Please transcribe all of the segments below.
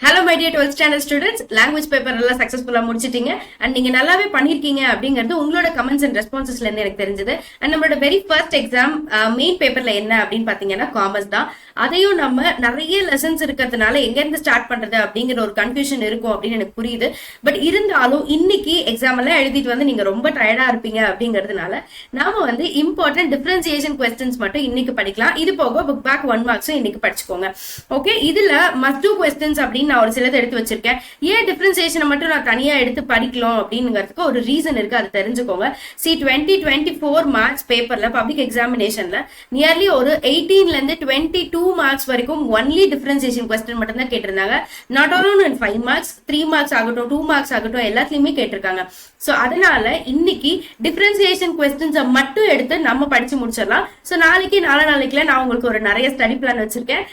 Hello my dear 12th standard students, language paper எல்லாம் சக்சஸ்ஃபுல்லா முடிச்சிட்டீங்க அண்ட் நீங்க நல்லாவே பண்ணிருக்கீங்க அப்படிங்கிறது உங்களோட கமெண்ட்ஸ் அண்ட் ரெஸ்பான்சஸ்ல இருந்து எனக்கு தெரிஞ்சது. அண்ட் நம்மளோட வெரி ஃபர்ஸ்ட் எக்ஸாம் மெயின் பேப்பர்ல என்ன அப்படின்னு பாத்தீங்கன்னா காமர்ஸ் தான். அதையும் நம்ம நிறைய லெசன்ஸ் இருக்கிறதுனால எங்க இருந்து ஸ்டார்ட் பண்றது அப்படிங்கிற ஒரு கன்ஃபியூஷன் இருக்கும் அப்படின்னு எனக்கு புரியுது. பட் இருந்தாலும் இன்னைக்கு எக்ஸாம் எல்லாம் எழுதிட்டு வந்து நீங்க ரொம்ப டயர்டா இருப்பீங்க அப்படிங்கிறதுனால நாம வந்து இம்பார்ட்டன்ட் டிஃபரன்சியேஷன் கொஸ்டின்ஸ் மட்டும் இன்னைக்கு படிக்கலாம். இது போக புக் பேக் 1 மார்க்ஸும் இன்னைக்கு படிச்சுக்கோங்க. ஓகே, இதுல மஸ்ட் டூ கொஸ்டின்ஸ் அப்படின்னு நான் ஒரு சிலதை எடுத்து வச்சிருக்கேன். ஏன் டிஃபரன்சியேஷனை மட்டும் நான் தனியா எடுத்து படிக்கலாம் அப்படிங்கிறதுக்கு ஒரு ரீசன் இருக்கு, அதை தெரிஞ்சுக்கோங்க. 2024 மார்க்ஸ் பேப்பர்ல பப்ளிக் எக்ஸாமினேஷன்ல நியர்லி ஒரு 18ல இருந்து 22 மார்க்ஸ் வரைக்கும் ஒன்லி டிஃபரன்சியேஷன் கொஸ்டின் மட்டும் தான் கேட்டிருந்தாங்க. நாட் ஓன்லி 5 மார்க்ஸ், 3 மார்க்ஸ் ஆகட்டும், 2 மார்க்ஸ் ஆகட்டும், எல்லாத்துலயுமே கேட்டிருக்காங்க. சோ அதனால இன்னைக்கு டிஃபரன்சியேஷன் கொஸ்டின்ஸை மட்டும் எடுத்து நம்ம படிச்சு முடிச்சிடலாம். சோ நாளைக்கு நாளைக்குல நான் உங்களுக்கு ஒரு நிறைய ஸ்டடி பிளான் வச்சிருக்கேன்,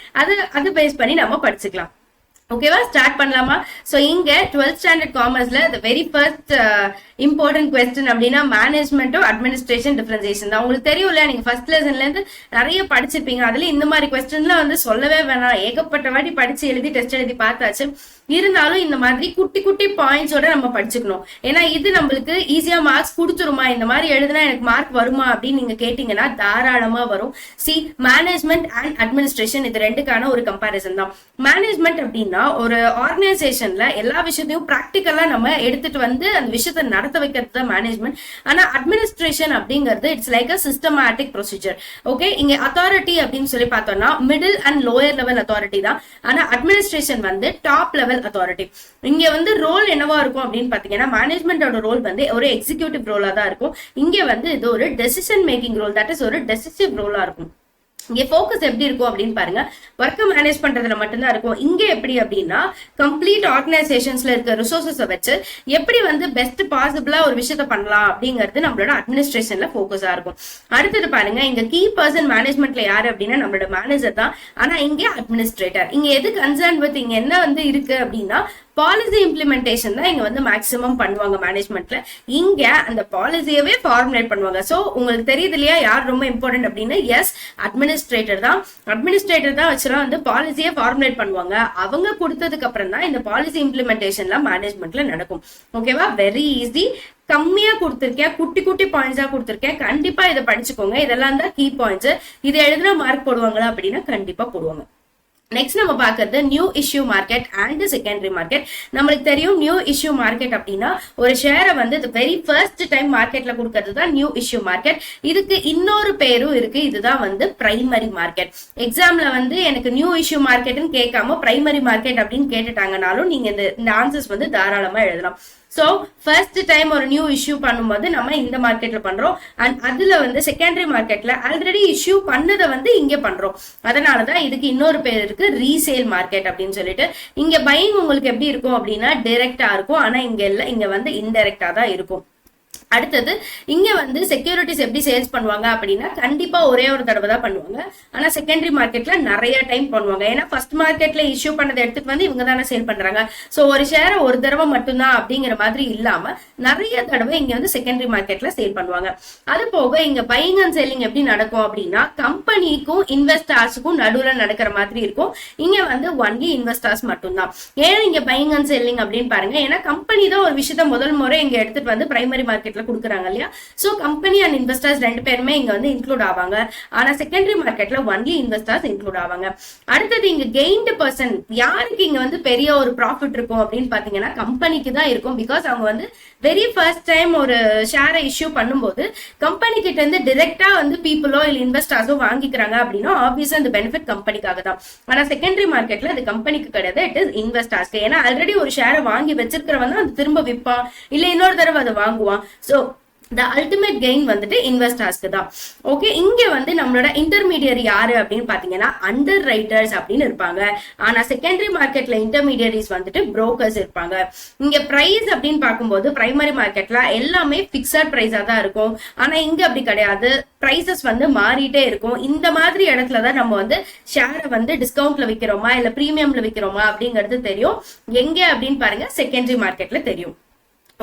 அதை பேஸ் பண்ணி நம்ம படிச்சுக்கலாம். ஓகேவா, ஸ்டார்ட் பண்ணலாமா? சோ இங்க 12th ஸ்டாண்டர்ட் காமர்ஸ்ல the very first important question அப்படின்னா மேனேஜ்மெண்ட்டும் அட்மினிஸ்ட்ரேஷன் டிஃபரன்சியேஷன் தான். உங்களுக்கு தெரியும்ல, நீங்க ஃபர்ஸ்ட் லெசன்ல இருந்து நிறைய படிச்சிருப்பீங்க. அதுல இந்த மாதிரி கொஸ்டின்லாம் வந்து சொல்லவே வேணாம், ஏகப்பட்ட வாட்டி படிச்சு எழுதி டெஸ்ட் எழுதி பார்த்தாச்சு. இருந்தாலும் இந்த மாதிரி குட்டி குட்டி பாயிண்ட்ஸோட நம்ம படிச்சுக்கணும். ஏன்னா இது நம்மளுக்கு ஈஸியா மார்க்ஸ் கொடுத்துருமா, இந்த மாதிரி எழுதுனா எனக்கு மார்க் வருமா அப்படின்னு நீங்க கேட்டீங்கன்னா தாராளமா வரும். சி, மேனேஜ்மெண்ட் அண்ட் அட்மினிஸ்ட்ரேஷன் இது ரெண்டுக்கான ஒரு கம்பாரிசன் தான். மேனேஜ்மெண்ட் அப்படின்னா ஒரு ஆர்கனைசேஷன்ல எல்லா விஷயத்தையும் பிராக்டிக்கலா நம்ம எடுத்துட்டு வந்து அந்த விஷயத்தை நடத்த வைக்கிறது தான் மேனேஜ்மெண்ட். ஆனா அட்மினிஸ்ட்ரேஷன் அப்படிங்கிறது it's like a systematic procedure. Okay, இங்க அத்தாரிட்டி அப்படின்னு சொல்லி பார்த்தோம்னா middle and lower level authority தான். ஆனா அட்மினிஸ்ட்ரேஷன் வந்து டாப் லெவல் அத்தாரிட்டி. இங்க வந்து ரோல் என்னவா இருக்கும் அப்படின்னு பாத்தீங்கன்னா மேனேஜ்மெண்டோட ரோல் வந்து ஒரு எக்ஸிகியூட்டிவ் ரோலா தான் இருக்கும். இங்க வந்து இது ஒரு decision making role, that is ஒரு டெசிசிவ் ரோலா இருக்கும். இங்க போக்கஸ் எப்படி இருக்கும் அப்படின்னு பாருங்க, ஒர்க்கை மேனேஜ் பண்றதுல மட்டும்தான் இருக்கும். இங்க எப்படி அப்படின்னா கம்ப்ளீட் ஆர்கனைசேஷன்ஸ்ல இருக்க ரிசோர்சஸை வச்சு எப்படி வந்து பெஸ்ட் பாசிபிளா ஒரு விஷயத்த பண்ணலாம் அப்படிங்கிறது நம்மளோட அட்மினிஸ்ட்ரேஷன்ல போக்கஸா இருக்கும். அடுத்தது பாருங்க, இங்க கீ பர்சன் மேனேஜ்மெண்ட்ல யாரு அப்படின்னா நம்மளோட மேனேஜர் தான். ஆனா இங்க அட்மினிஸ்ட்ரேட்டர். இங்க எது கன்சர்ன் வித் இங்க என்ன வந்து இருக்கு அப்படின்னா பாலிசி இம்ப்ளிமெண்டேஷன் தான் இங்க வந்து மேக்சிமம் பண்ணுவாங்க மேனேஜ்மெண்ட்ல. இங்க அந்த பாலிசியவே ஃபார்முலேட் பண்ணுவாங்க. சோ உங்களுக்கு தெரியுது இல்லையா யார் ரொம்ப இம்பார்ட்டன்ட் அப்படின்னு? எஸ், அட்மினிஸ்ட்ரேட்டர் தான். அட்மினிஸ்ட்ரேட்டர் தான் வச்சுலாம் வந்து பாலிசியை ஃபார்முலேட் பண்ணுவாங்க. அவங்க கொடுத்ததுக்கு அப்புறம் தான் இந்த பாலிசி இம்ப்ளிமெண்டேஷன்லாம் மேனேஜ்மெண்ட்ல நடக்கும். ஓகேவா, வெரி ஈஸி. கம்மியா கொடுத்திருக்கேன், குட்டி குட்டி பாயிண்ட்ஸா கொடுத்திருக்கேன். கண்டிப்பா இதை படிச்சுக்கோங்க. இதெல்லாம் தான் கீ பாயிண்ட்ஸ். இதை எழுதுனா மார்க் போடுவாங்களா அப்படின்னா கண்டிப்பா போடுவாங்க. நெக்ஸ்ட் நம்ம பாக்குறது new issue market and secondary market. நம்மளுக்கு தெரியும் நியூ இஷ்யூ மார்க்கெட் அப்படின்னா ஒரு ஷேரை வந்து வெரி ஃபர்ஸ்ட் டைம் மார்க்கெட்ல கொடுக்கறது தான் நியூ இஷ்யூ மார்க்கெட். இதுக்கு இன்னொரு பேரும் இருக்கு, இதுதான் வந்து பிரைமரி மார்க்கெட். எக்ஸாம்ல வந்து எனக்கு நியூ இஷ்யூ மார்க்கெட்னு கேட்காம பிரைமரி மார்க்கெட் அப்படின்னு கேட்டுட்டாங்கனாலும் நீங்க இந்த ஆன்சர்ஸ் வந்து தாராளமா எழுதலாம். சோ ஃபர்ஸ்ட் டைம் ஒரு நியூ இஷ்யூ பண்ணும்போது நம்ம இந்த மார்க்கெட்ல பண்றோம். அண்ட் அதுல வந்து செகண்டரி மார்க்கெட்ல ஆல்ரெடி இஷ்யூ பண்ணதை வந்து இங்க பண்றோம். அதனாலதான் இதுக்கு இன்னொரு பேர் இருக்கு ரீசேல் மார்க்கெட் அப்படின்னு சொல்லிட்டு. இங்க பையிங் உங்களுக்கு எப்படி இருக்கும் அப்படின்னா டைரக்டா இருக்கும், ஆனா இங்க இல்ல, இங்க வந்து இன்டைரக்டா தான் இருக்கும். அடுத்தது இங்க வந்து செக்யூரிட்டிஸ் எப்படி சேல்ஸ் பண்ணுவாங்க அப்படின்னா கண்டிப்பா ஒரே ஒரு தடவை தான் பண்ணுவாங்க. ஆனா செகண்டரி மார்க்கெட்ல நிறைய டைம் பண்ணுவாங்க. ஏன்னா ஃபர்ஸ்ட் மார்க்கெட்ல இஷ்யூ பண்ணதை எடுத்துட்டு வந்து இவங்க தானே சேல் பண்றாங்க. சோ ஒரு ஷேரை ஒரு தடவை மட்டும்தான் அப்படிங்கிற மாதிரி இல்லாம நிறைய தடவை இங்க வந்து செகண்டரி மார்க்கெட்ல சேல் பண்ணுவாங்க. அது போக இங்க பையிங் அண்ட் செல்லிங் எப்படி நடக்கும் அப்படின்னா கம்பெனிக்கும் இன்வெஸ்டர்ஸுக்கும் நடுவுல நடக்கிற மாதிரி இருக்கும். இங்க வந்து ஒன்லி இன்வெஸ்டர்ஸ் மட்டும்தான். ஏன் இங்க பையிங் அண்ட் செல்லிங் அப்படின்னு பாருங்க, ஏன்னா கம்பெனி தான் ஒரு விஷயத்த முதல் முறை இங்க எடுத்துட்டு வந்து பிரைமரி மார்க்கெட்ல கொடுக்குறாங்க இல்லையா. சோ கம்பெனி அண்ட் இன்வெஸ்டர்ஸ் ரெண்டு பேருமே இங்க வந்து இன்க்ளூட் ஆவாங்க. ஆனா செகண்டரி மார்க்கெட்ல ஒன்லி இன்வெஸ்டர்ஸ் இன்க்ளூட் ஆவாங்க. அடுத்தது இங்க கெயின்டு பர்சன் யாருக்கு இங்க வந்து பெரிய ஒரு ப்ராஃபிட் இருக்கும் அப்படின்னு பாத்தீங்கன்னா கம்பெனிக்கு தான் இருக்கும். பிகாஸ் அவங்க வந்து வெரி ஃபர்ஸ்ட் டைம் ஒரு ஷேரை இஷ்யூ பண்ணும்போது கம்பெனி கிட்ட இருந்து டைரக்டா வந்து பீப்புளோ இல்ல இன்வெஸ்டர்ஸோ வாங்கிக்கிறாங்க அப்படின்னா ஆப்வியஸா இந்த பெனிஃபிட் கம்பெனிக்காக தான். ஆனா செகண்டரி மார்க்கெட்ல அது கம்பெனிக்கு கிடையாது, இட் இஸ் இன்வெஸ்டர்ஸ். ஏன்னா ஆல்ரெடி ஒரு ஷேரை வாங்கி வச்சிருக்கிறவன் தான் அது திரும்ப விற்பான் இல்ல இன்னொரு தடவை அதை வாங்குவான். சோ the ultimate gain வந்துட்டு இன்வெஸ்டர்ஸ்க்கு தான். ஓகே, இங்க வந்து நம்மளோட இன்டர்மீடியரி யாரு அப்படின்னு பாத்தீங்கன்னா அண்டர் ரைட்டர்ஸ் அப்படின்னு இருப்பாங்க. ஆனா செகண்டரி மார்க்கெட்ல இன்டர்மீடியரிஸ் வந்துட்டு புரோக்கர்ஸ் இருப்பாங்க. இங்க பிரைஸ் அப்படின்னு பார்க்கும்போது பிரைமரி மார்க்கெட்ல எல்லாமே பிக்சட் பிரைஸா தான் இருக்கும். ஆனா இங்க அப்படி கிடையாது, பிரைசஸ் வந்து மாறிட்டே இருக்கும். இந்த மாதிரி இடத்துலதான் நம்ம வந்து ஷேரை வந்து டிஸ்கவுண்ட்ல விற்கிறோமா இல்ல பிரீமியம்ல விற்கிறோமா அப்படிங்கிறது தெரியும். எங்க அப்படின்னு பாருங்க, செகண்டரி மார்க்கெட்ல தெரியும்.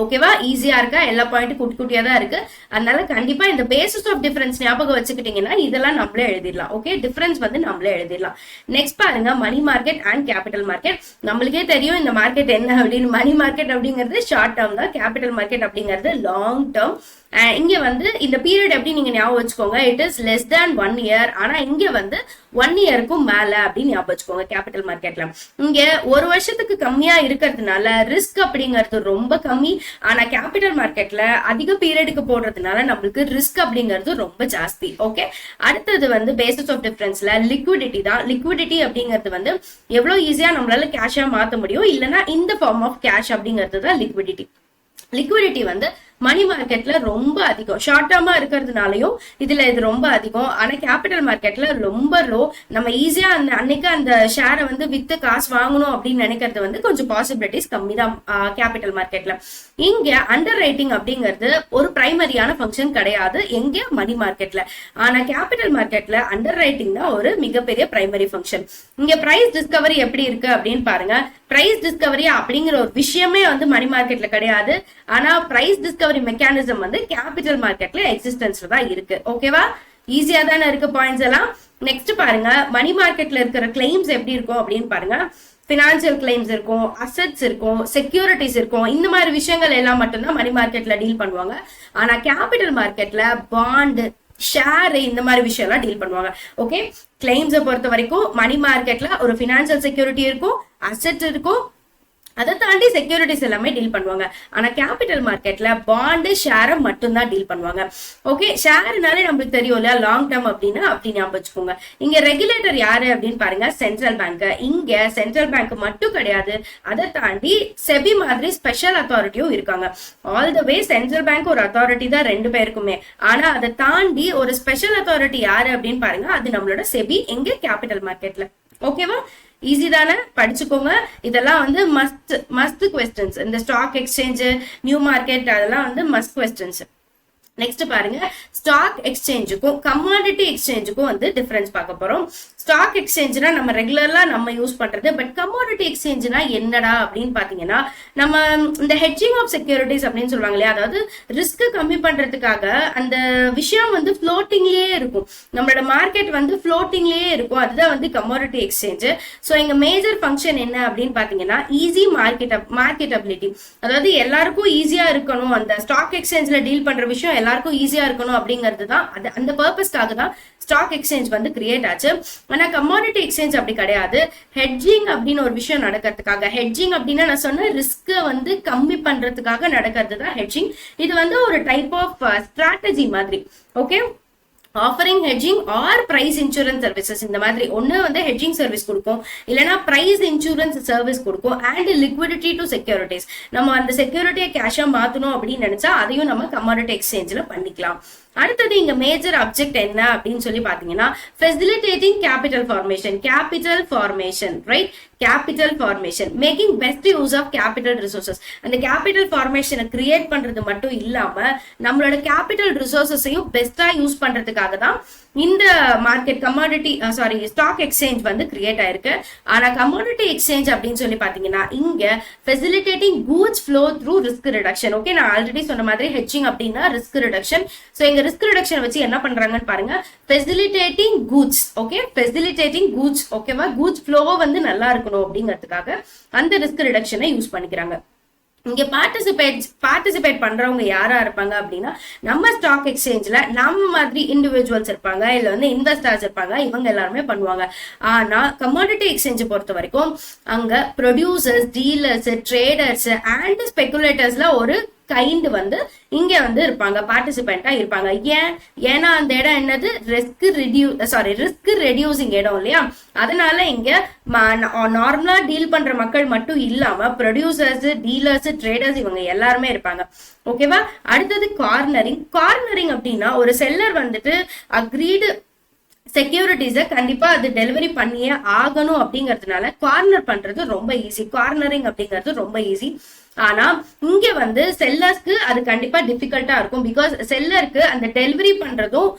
ஓகேவா? ஈஸியா இருக்கா? எல்லா பாயிண்ட்டும் குட்டி குட்டியா தான் இருக்கு. அதனால கண்டிப்பா இந்த பேசிஸ் ஆஃப் டிஃபரன்ஸ் ஞாபகம் வச்சுக்கிட்டீங்கன்னா இதெல்லாம் நம்மளே எழுதிடலாம். ஓகே, டிஃபரன்ஸ் வந்து நம்மளே எழுதிடலாம். நெக்ஸ்ட் பாருங்க, money market and capital market. நம்மளுக்கே தெரியும் இந்த மார்க்கெட் என்ன அப்படின்னு. மணி மார்க்கெட் அப்படிங்கிறது ஷார்ட் டேர்ம் தான், கேபிட்டல் மார்க்கெட் அப்படிங்கிறது லாங் டேர்ம். இங்க வந்து இந்த பீரியட் எப்படி நீங்க ஞாபகம் வச்சுக்கோங்க, it is less than 1 year. ஆனா இங்க வந்து 1 yearக்கும் மேல அப்படின்னு ஞாபகம் வச்சுக்கோங்க. கேபிட்டல் மார்க்கெட்ல இங்க 1 வருஷத்துக்கு கம்மியா இருக்கிறதுனால ரிஸ்க் அப்படிங்கிறது ரொம்ப கம்மி. ஆனா கேபிட்டல் மார்க்கெட்ல அதிக பீரியடுக்கு போடுறதுனால நம்மளுக்கு ரிஸ்க் அப்படிங்கிறது ரொம்ப ஜாஸ்தி. ஓகே, அடுத்தது வந்து பேசிஸ் ஆஃப் டிஃபரன்ஸ்ல லிக்விடிட்டி தான். லிக்விடிட்டி அப்படிங்கிறது வந்து எவ்வளவு ஈஸியா நம்மளால கேஷா மாத்த முடியும், இல்லைன்னா இந்த ஃபார்ம் ஆஃப் கேஷ் அப்படிங்கிறது தான் லிக்விடிட்டி. லிக்விடிட்டி வந்து மணி மார்க்கெட்ல ரொம்ப அதிகம், ஷார்ட் டேர்மா இருக்கிறதுனாலயும் இதுல இது ரொம்ப அதிகம். ஆனா கேபிட்டல் மார்க்கெட்ல ரொம்ப லோ. நம்ம ஈஸியா அன்னைக்கு அந்த ஷேரை வந்து வித்து காசு வாங்கணும் அப்படின்னு நினைக்கிறது வந்து கொஞ்சம் பாசிபிலிட்டிஸ் கம்மி தான் கேபிட்டல் மார்க்கெட்ல. இங்க அண்டர் ரைட்டிங் அப்படிங்கிறது ஒரு பிரைமரியான ஃபங்க்ஷன் கிடையாது எங்க மணி மார்க்கெட்ல. ஆனா கேபிட்டல் மார்க்கெட்ல அண்டர் ரைட்டிங் தான் ஒரு மிகப்பெரிய பிரைமரி ஃபங்க்ஷன். இங்க பிரைஸ் டிஸ்கவரி எப்படி இருக்கு அப்படின்னு பாருங்க. பிரைஸ் டிஸ்கவரி அப்படிங்கிற ஒரு விஷயமே வந்து மணி மார்க்கெட்ல கிடையாது. ஆனா பிரைஸ் டிஸ்கவரி மெக்கானிசம் வந்து கேபிட்டல் மார்க்கெட்ல எக்ஸிஸ்டன்ஸ்ல தான் இருக்கு. ஓகேவா? ஈஸியா தானே இருக்கு பாயிண்ட்ஸ் எல்லாம். நெக்ஸ்ட் பாருங்க, மணி மார்க்கெட்ல இருக்கிற கிளைம்ஸ் எப்படி இருக்கும் அப்படின்னு பாருங்க. பினான்சியல் கிளைம்ஸ் இருக்கும், அசெட்ஸ் இருக்கும், செக்யூரிட்டிஸ் இருக்கும். இந்த மாதிரி விஷயங்கள் எல்லாம் மட்டும்தான் மணி மார்க்கெட்ல டீல் பண்ணுவாங்க. ஆனா கேபிட்டல் மார்க்கெட்ல பாண்ட், ஷேர், இந்த மாதிரி விஷயம் எல்லாம் டீல் பண்ணுவாங்க. ஓகே, கிளைம்ஸை பொறுத்த வரைக்கும் மணி மார்க்கெட்ல ஒரு பினான்சியல் செக்யூரிட்டி இருக்கும், அசெட் இருக்கும், அதை தாண்டி செக்யூரிட்டிஸ் எல்லாமே டீல் பண்ணுவாங்க. ஆனா கேபிட்டல் மார்க்கெட்ல பாண்டு, ஷேரை மட்டும் தான் டீல் பண்ணுவாங்க. ஓகே, ஷேர்னாலே நம்மளுக்கு தெரியும் இல்லையா, லாங் டேர்ம் அப்படின்னு அப்படி ஞாபகம் வச்சுக்கோங்க. இங்க ரெகுலேட்டர் யாரு அப்படின்னு பாருங்க, சென்ட்ரல் பேங்க். இங்க சென்ட்ரல் பேங்க் மட்டும் கிடையாது, அதை தாண்டி செபி மாதிரி ஸ்பெஷல் அத்தாரிட்டியும் இருக்காங்க. All the way central bank ஒரு அத்தாரிட்டி தான் ரெண்டு பேருக்குமே. ஆனா அதை தாண்டி ஒரு ஸ்பெஷல் அத்தாரிட்டி யாரு அப்படின்னு பாருங்க, அது நம்மளோட செபி எங்க கேபிட்டல் மார்க்கெட்ல. ஓகேவா? ஈஸி தானே, படிச்சுக்கோங்க. இதெல்லாம் வந்து மஸ்ட் கொஸ்டின்ஸ். இந்த ஸ்டாக் எக்ஸ்சேஞ்ச், நியூ மார்க்கெட் அதெல்லாம் வந்து மஸ்ட் கொஸ்டின்ஸ். நெக்ஸ்ட் பாருங்க, ஸ்டாக் எக்ஸ்சேஞ்சுக்கும் கமாடிட்டி எக்ஸ்சேஞ்சுக்கும் வந்து டிஃபரன்ஸ் பார்க்க போறோம். ஸ்டாக் எக்ஸ்சேஞ்ச்னா நம்ம ரெகுலரா நம்ம யூஸ் பண்றது. பட் கமாடிட்டி எக்ஸ்சேஞ்ச்னா என்னடா அப்படின்னு பாத்தீங்கன்னா, நம்ம இந்த ஹெட்ஜிங் ஆஃப் செக்யூரிட்டிஸ் அப்படின்னு சொல்லுவாங்க இல்லையா, அதாவது ரிஸ்க் கம்மி பண்றதுக்காக அந்த விஷயம் வந்து ஃப்ளோட்டிங்லயே இருக்கும். நம்மளோட மார்க்கெட் வந்து ஃப்ளோட்டிங்லயே இருக்கும். அதுதான் வந்து கமாடிட்டி எக்ஸ்சேஞ்ச். ஸோ எங்க மேஜர் ஃபங்க்ஷன் என்ன அப்படின்னு பாத்தீங்கன்னா, ஈஸி மார்க்கெட்டபிலிட்டி. அதாவது எல்லாருக்கும் ஈஸியா இருக்கணும், அந்த ஸ்டாக் எக்ஸ்சேஞ்ச்ல டீல் பண்ற விஷயம் எல்லாருக்கும் ஈஸியா இருக்கணும் அப்படிங்கிறது தான். அந்த பர்பஸ்க்காக தான் ஸ்டாக் எக்ஸ்சேஞ்ச் வந்து கிரியேட் ஆச்சு. ஆனா கமாடிட்டி எக்ஸ்சேஞ்ச் அப்படி கிடையாது. ஹெட்ஜிங் அப்படின்னு ஒரு விஷயம் நடக்கிறதுக்காக, ஹெட்ஜிங் அப்படின்னா நான் சொன்ன ரிஸ்க் வந்து கம்மி பண்றதுக்காக நடக்கிறது தான் ஹெட்ஜிங். இது வந்து ஒரு டைப் ஆஃப் ஸ்ட்ராட்டஜி மாதிரி. Okay, offering hedging or price insurance services. இந்த மாதிரி ஒன்னு வந்து ஹெட்ஜிங் சர்வீஸ் கொடுக்கும், இல்லைன்னா பிரைஸ் இன்சூரன்ஸ் சர்வீஸ் கொடுக்கும். And liquidity to securities. நம்ம அந்த செக்யூரிட்டியை கேஷா மாத்தணும் அப்படின்னு நினைச்சா அதையும் நம்ம கமாடிட்டி எக்ஸ்சேஞ்சில் பண்ணிக்கலாம். அடுத்தது இங்க மேஜர் அப்ஜெக்ட் என்ன அப்படின்னு சொல்லி பாத்தீங்கன்னா, facilitating capital formation, right? Capital formation, making best use of capital resources. அந்த கேபிட்டல் ஃபார்மேஷனை கிரியேட் பண்றது மட்டும் இல்லாம நம்மளோட கேபிட்டல் ரிசோர்சஸையும் பெஸ்டா யூஸ் பண்றதுக்காக தான் இந்த மார்க்கெட் ஸ்டாக் எக்ஸ்சேஞ்ச் வந்து கிரியேட் ஆயிருக்கு. ஆனா கமாடிட்டி எக்ஸ்சேஞ்ச் அப்படின்னு சொல்லி பாத்தீங்கன்னா, இங்க facilitating goods flow through risk reduction. Okay, நான் ஆல்ரெடி சொன்ன மாதிரி ஹெட்ஜிங் அப்படின்னா ரிஸ்க் ரிடக்ஷன். சோ இங்க ரிஸ்க் ரிடக்ஷன் வச்சு என்ன பண்றாங்கன்னு பாருங்க, facilitating goods. Okay, facilitating goods. ஓகேவா? கூட்ஸ் ஃப்ளோ வந்து நல்லா இருக்கணும் அப்படிங்கிறதுக்காக அந்த ரிஸ்க் ரிடக்ஷனை யூஸ் பண்ணிக்கிறாங்க. இங்க பார்ட்டிசிபேட் பண்றவங்க யாரா இருப்பாங்க அப்படின்னா, நம்ம ஸ்டாக் எக்ஸ்சேஞ்ச்ல நம்ம மாதிரி இண்டிவிஜுவல்ஸ் இருப்பாங்க, இல்ல வந்து இன்வெஸ்டர்ஸ் இருப்பாங்க, இவங்க எல்லாருமே பண்ணுவாங்க. ஆனா கமாடிட்டி எக்ஸ்சேஞ்ச் பொறுத்த வரைக்கும் அங்க ப்ரொடியூசர்ஸ், டீலர்ஸ், ட்ரேடர்ஸ் அண்ட் ஸ்பெகுலேட்டர்ஸ்ல ஒரு கைண்ட் வந்து இங்க வந்து இருப்பாங்க, பார்ட்டிசிபென்டா இருப்பாங்க. ஏன்னா அந்த இடம் என்னது, ரிஸ்க் ரெடியூசிங் இடம் இல்லையா. அதனால இங்க நார்மலா டீல் பண்ற மக்கள் மட்டும் இல்லாம ப்ரொடியூசர்ஸ், டீலர்ஸ், ட்ரேடர்ஸ் இவங்க எல்லாருமே இருப்பாங்க. ஓகேவா? அடுத்தது கார்னரிங் அப்படின்னா, ஒரு செல்லர் வந்துட்டு அக்ரீடு செக்யூரிட்டிஸை கண்டிப்பா அது டெலிவரி பண்ணியே ஆகணும் அப்படிங்கிறதுனால கார்னர் பண்றது ரொம்ப ஈஸி. கார்னரிங் அப்படிங்கிறது ரொம்ப ஈஸி. ஆனா இங்க வந்து செல்லர்ஸ்க்கு அது கண்டிப்பா டிஃபிகல்ட்டா இருக்கும். பிகாஸ் செல்லருக்கு அந்த டெலிவரி பண்றதும்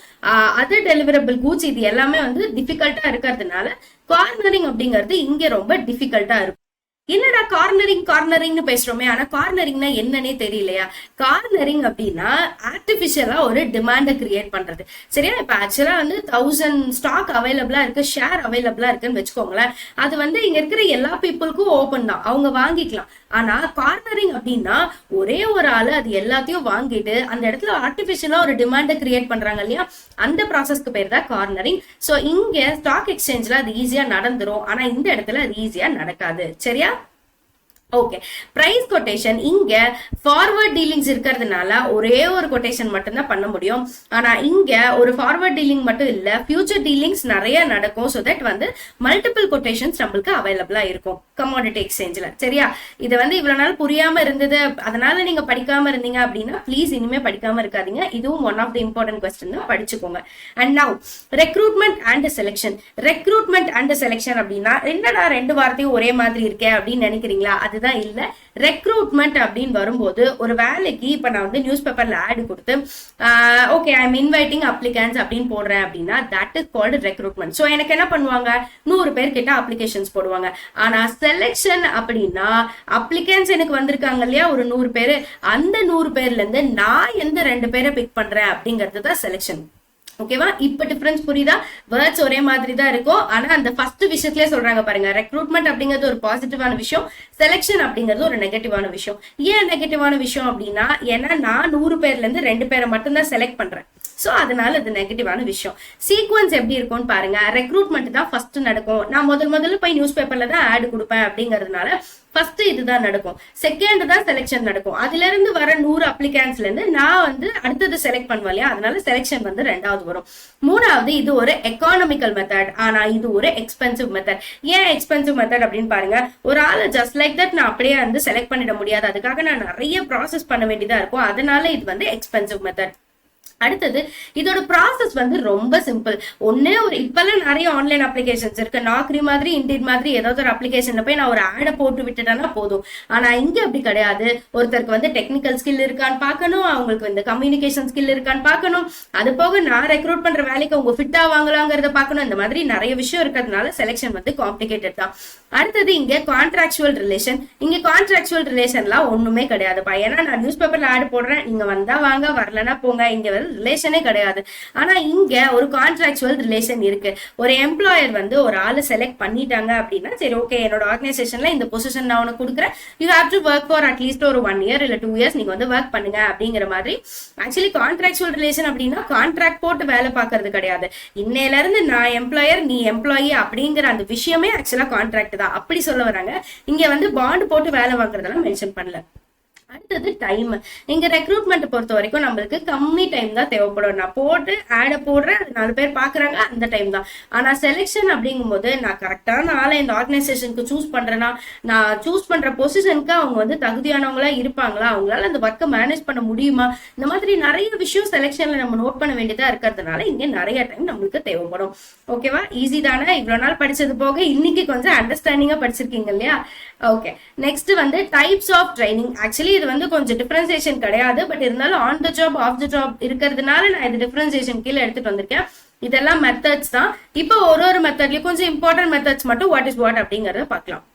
அதர் டெலிவரபிள் கூட்ஸ் இது எல்லாமே வந்து டிஃபிகல்ட்டா இருக்கிறதுனால கார்னரிங் அப்படிங்கிறது இங்க ரொம்ப டிஃபிகல்ட்டா இருக்கும். என்னடா கார்னரிங்னு பேசுறோமே, ஆனா கார்னரிங்னா என்னன்னே தெரியலையா? கார்னரிங் அப்படின்னா ஆர்டிபிஷியலா ஒரு டிமாண்ட கிரியேட் பண்றது. சரியா? இப்ப ஆக்சுவலா வந்து 1000 ஸ்டாக் அவைலபிளா இருக்கு, ஷேர் அவைலபிளா இருக்குன்னு வச்சுக்கோங்களேன். அது வந்து இங்க இருக்கிற எல்லா பீப்புளுக்கும் ஓபன் தான், அவங்க வாங்கிக்கலாம். ஆனா கார்னரிங் அப்படின்னா ஒரே ஒரு ஆளு அது எல்லாத்தையும் வாங்கிட்டு அந்த இடத்துல ஆர்டிபிஷியலா ஒரு டிமாண்ட கிரியேட் பண்றாங்க இல்லையா, அந்த ப்ராசஸ்க்கு பேர் தான் கார்னரிங். சோ இங்க ஸ்டாக் எக்ஸ்சேஞ்ச்ல அது ஈஸியா நடந்துரும், ஆனா இந்த இடத்துல அது ஈஸியா நடக்காது. சரியா? ஓகே. பிரைஸ் கொட்டேஷன் இங்க ஃபார்வர்ட் டீலிங்ஸ் இருக்கிறதுனால ஒரே ஒரு கொட்டேஷன் மட்டும் தான் பண்ண முடியும். ஆனா இங்க ஒரு ஃபார்வர்ட் டீலிங் மட்டும் இல்ல, ஃபியூச்சர் டீலிங்ஸ் நிறைய நடக்கும். சோ தட் வந்து மல்டிபிள் கொட்டேஷன்ஸ் நம்மளுக்கு அவைலபிளா இருக்கும் கமாடிட்டி எக்ஸ்சேஞ்ச்ல. சரியா? இது வந்து இவ்வளவு நாள் புரியாம இருந்தது, அதனால நீங்க படிக்காம இருந்தீங்க அப்படின்னா ப்ளீஸ் இனிமே படிக்காம இருக்காதீங்க. இதுவும் one of the important question தான், படிச்சுக்கோங்க. And now recruitment and selection. Recruitment and selection அப்படின்னா என்னடா ரெண்டு வார்த்தையும் ஒரே மாதிரி இருக்கே அப்படின்னு நினைக்கிறீங்களா? அது இல்ல. ரெக்ரூட்மெண்ட் அப்படின்னு வரும்போது ஒரு வேலைக்கு இப்ப நான் வந்து நியூஸ் பேப்பர்ல ஆட் கொடுத்து okay I am inviting applicants அப்படின்னு போடுறேன் அப்படின்னா that is called recruitment. So எனக்கு என்ன பண்ணுவாங்க, 100 பேர் கிட்ட அப்ளிகேஷன்ஸ் போடுவாங்க. ஆனா செலெக்ஷன் அப்படின்னா அப்ளிகன்ஸ் எனக்கு வந்திருக்காங்க இல்லையா ஒரு 100 பேரு, அந்த 100 பேர்ல இருந்து நான் எந்த 2 பேரை பிக் பண்றேன் அப்படிங்கிறது தான் செலெக்ஷன். ஓகேவா? இப்ப டிஃபரன்ஸ் புரியுதா? வேர்ட்ஸ் ஒரே மாதிரி தான் இருக்கும், ஆனா அந்த ஃபர்ஸ்ட் விஷயத்திலே சொல்றாங்க பாருங்க, ரெக்ரூட்மெண்ட் அப்படிங்கிறது ஒரு பாசிட்டிவான விஷயம், செலெக்ஷன் அப்படிங்கிறது ஒரு நெகட்டிவான விஷயம். ஏன் நெகட்டிவான விஷயம் அப்படின்னா, ஏன்னா நான் 100 பேர்ல இருந்து 2 பேரை மட்டும் தான் செலக்ட் பண்றேன். சோ அதனால அது நெகட்டிவான விஷயம். சீக்வன்ஸ் எப்படி இருக்கும்னு பாருங்க. ரெக்ரூட்மெண்ட் தான் ஃபர்ஸ்ட் நடக்கும். நான் முதல்ல போய் நியூஸ் பேப்பர்ல தான் ஆட் கொடுப்பேன் அப்படிங்கிறதுனால ஃபர்ஸ்ட் இதுதான் நடக்கும். செகண்ட் தான் செலெக்ஷன் நடக்கும். அதுல இருந்து வர 100 அப்ளிகன்ஸ்ல இருந்து நான் வந்து அடுத்தது செலக்ட் பண்ணுவேன் இல்லையா, அதனால செலெக்ஷன் வந்து 2வது வரும். 3வது இது ஒரு எக்கானமிக்கல் மெத்தட், ஆனா இது ஒரு எக்ஸ்பென்சிவ் மெத்தட். ஏன் எக்ஸ்பென்சிவ் மெத்தட் அப்படின்னு பாருங்க, ஒரு ஆளை ஜஸ்ட் லைக் தட் நான் அப்படியே வந்து செலக்ட் பண்ணிட முடியாது, அதுக்காக நான் நிறைய ப்ராசஸ் பண்ண வேண்டியதா இருக்கும். அதனால இது வந்து எக்ஸ்பென்சிவ் மெத்தட். அடுத்தது இதோட ப்ராசஸ் வந்து ரொம்ப சிம்பிள். ஒன்னே ஒரு இப்பெல்லாம் நிறைய ஆன்லைன் அப்ளிகேஷன்ஸ் இருக்கு, நாக்ரி மாதிரி இண்டீட் மாதிரி ஏதாவது ஒரு அப்ளிகேஷன்ல போய் நான் ஒரு ஆடை போட்டு விட்டுட்டேன்னா போதும். ஆனா இங்க அப்படி கிடையாது. ஒருத்தருக்கு வந்து டெக்னிக்கல் ஸ்கில் இருக்கான்னு பார்க்கணும், அவங்களுக்கு வந்து கம்யூனிகேஷன் ஸ்கில் இருக்கான்னு பார்க்கணும், அது போக நான் ரெக்ரூட் பண்ற வேலைக்கு அவங்க ஃபிட் ஆவாங்களாங்கிறத பார்க்கணும். இந்த மாதிரி நிறைய விஷயம் இருக்கிறதுனால செலெக்ஷன் வந்து காம்ப்ளிகேட்டட் தான். அடுத்தது இங்க கான்ட்ராக்சுவல் ரிலேஷன். இங்க கான்ட்ராக்சுவல் ரிலேஷன்லாம் ஒண்ணுமே கிடையாதுப்பா. ஏன்னா நான் நியூஸ் பேப்பர்ல ஆட் போடுறேன், நீங்க வந்தா வாங்க வரலன்னா போங்க, இங்க வந்து ரிலேஷனே கிடையாது. ஆனா இங்க ஒரு கான்ட்ராக்சுவல் ரிலேஷன் இருக்கு. ஒரு எம்ப்ளாயர் வந்து ஒரு ஆளு செலக்ட் பண்ணிட்டாங்க அப்படின்னா, சரி ஓகே என்னோட ஆர்கனைசேஷன்ல இந்த பொசிஷன் நான் உனக்கு கொடுக்குறேன், you have to work for at least ஒரு 1 இயர் இல்ல 2 இயர்ஸ் நீங்க வந்து ஒர்க் பண்ணுங்க அப்படிங்கிற மாதிரி. ஆக்சுவலி கான்ட்ராக்சுவல் ரிலேஷன் அப்படின்னா கான்ட்ராக்ட் போட்டு வேலை பார்க்கறது கிடையாது. இன்னையில இருந்து நான் எம்ப்ளாயர் நீ எம்ப்ளாயி அப்படிங்கிற அந்த விஷயமே ஆக்சுவலா கான்ட்ராக்ட் தான், அப்படி சொல்ல வராங்க. இங்க வந்து பாண்ட் போட்டு வேலை வாங்குறதெல்லாம் மென்ஷன் பண்ணல. அடுத்தது டைம். இங்க ரெக்ரூட்மெண்ட் பொறுத்த வரைக்கும் நம்மளுக்கு கம்மி டைம் தான் தேவைப்படும். நான் போட்டு ஆட போடுறேன், அது 4 பேர் பாக்குறாங்க, அந்த டைம் தான். ஆனா செலெக்ஷன் அப்படிங்கும் போது நான் கரெக்டான ஆளை இந்த ஆர்கனைசேஷனுக்கு சூஸ் பண்றேன்னா, நான் சூஸ் பண்ற பொசிஷனுக்கு அவங்க வந்து தகுதியானவங்களா இருப்பாங்களா, அவங்களால அந்த ஒர்க்கை மேனேஜ் பண்ண முடியுமா, இந்த மாதிரி நிறைய விஷயம் செலெக்ஷன்ல நம்ம நோட் பண்ண வேண்டியதா இருக்கிறதுனால இங்க நிறைய டைம் நம்மளுக்கு தேவைப்படும். ஓகேவா? ஈஸி தானே? இவ்வளவு நாள் படிச்சது போக இன்னைக்கு கொஞ்சம் அண்டர்ஸ்டாண்டிங்கா படிச்சிருக்கீங்க இல்லையா? ஓகே. நெக்ஸ்ட் வந்து டைப்ஸ் ஆஃப் ட்ரைனிங். ஆக்சுவலி இது வந்து கொஞ்சம் டிஃபரன்சியேஷன் கிடையாது, பட் இருந்தாலும் on the job off the job இருக்கிறதுனால நான் இது டிஃபரன்சியேஷன் கீழே எடுத்துட்டு வந்திருக்கேன். இதெல்லாம் மெத்தட்ஸ் தான். இப்போ ஒரு மெத்தட்லயும் கொஞ்சம் இம்பார்ட்டன்ட் மெத்தட்ஸ் மட்டும் வாட் இஸ் வாட் அப்படிங்கறத பார்க்கலாம்.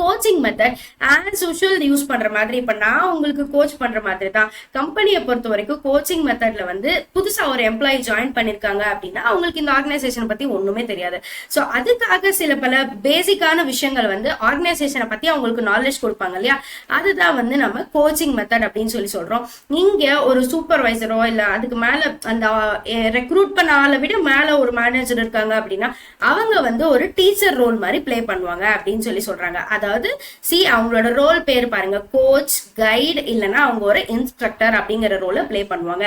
Coaching method as usual use பண்ற மாதிரி, இப்ப நான் உங்களுக்கு கோச் பண்ற மாதிரி தான். கம்பெனியை பொறுத்த வரைக்கும் கோச்சிங் மெத்தட்ல வந்து புதுசா ஒரு எம்ப்ளாயி ஜாயின் பண்ணிருக்காங்க அப்படின்னா அவங்களுக்கு இந்த ஆர்கனைசேஷன் பத்தி ஒண்ணுமே தெரியாது. சோ அதுக்காக சில பல பேசிக்கான விஷயங்கள் வந்து ஆர்கனைசேஷனை பத்தி அவங்களுக்கு நாலேஜ் கொடுப்பாங்க இல்லையா, அதுதான் வந்து நம்ம கோச்சிங் மெத்தட் அப்படின்னு சொல்லி சொல்றோம். இங்க ஒரு சூப்பர்வைசரோ இல்ல அதுக்கு மேல அந்த ரெக்ரூட் பண்ண ஆளை விட மேல ஒரு மேனேஜர் இருக்காங்க அப்படின்னா அவங்க வந்து ஒரு டீச்சர் ரோல் மாதிரி பிளே பண்ணுவாங்க அப்படின்னு சொல்லி சொல்றாங்க. அதாவது அவங்களோட ரோல் பேர் பாருங்க, கோச், கைட் இல்லைன்னா அவங்க ஒரு இன்ஸ்ட்ரக்டர் அப்படிங்கிற ரோலை பிளே பண்ணுவாங்க.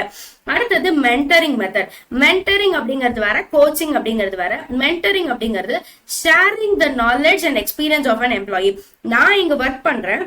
அடுத்தது மென்டரிங் மெத்தட். மென்டரிங் அப்படிங்கிறது வேற, கோச்சிங் அப்படிங்கிறது வேற. மென்டரிங் அப்படிங்கிறது sharing the knowledge and experience of an employee. நான் இங்க ஒர்க் பண்றேன்,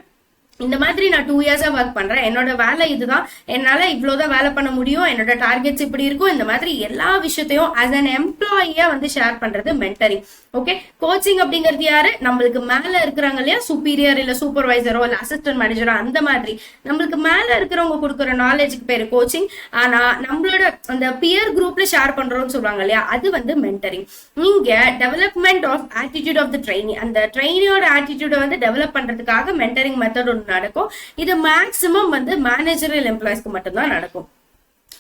இந்த மாதிரி நான் 2 இயர்ஸா ஒர்க் பண்றேன், என்னோட வேலை இதுதான், என்னால இவ்வளவுதான் வேலை பண்ண முடியும், என்னோட டார்கெட்ஸ் இப்படி இருக்கும், இந்த மாதிரி எல்லா விஷயத்தையும் ஆஸ் அன் எம்ப்ளாயியா வந்து ஷேர் பண்றது மென்டரிங். ஓகே, கோச்சிங் அப்படிங்கிறது யாரு, நம்மளுக்கு மேல இருக்கிறாங்க இல்லையா, சூப்பீரியர் இல்ல சூப்பர்வைசரோ இல்ல அசிஸ்டன்ட் மேனேஜரோ, அந்த மாதிரி நம்மளுக்கு மேல இருக்கிறவங்க கொடுக்குற நாலேஜுக்கு பேரு கோச்சிங். ஆனா நம்மளோட அந்த பியர் குரூப்ல ஷேர் பண்றோம்னு சொல்லுவாங்க இல்லையா, அது வந்து மென்டரிங். இங்க development of attitude of the trainee, அந்த ட்ரெயினியோட ஆட்டிடியூட வந்து டெவலப் பண்றதுக்காக மென்டரிங் மெத்தட் ஒன்று நடக்கும். இது மேக்சிமம் வந்து மேனேஜரல் எம்ப்ளாய்ஸ்க்கு மட்டும்தான் நடக்கும்.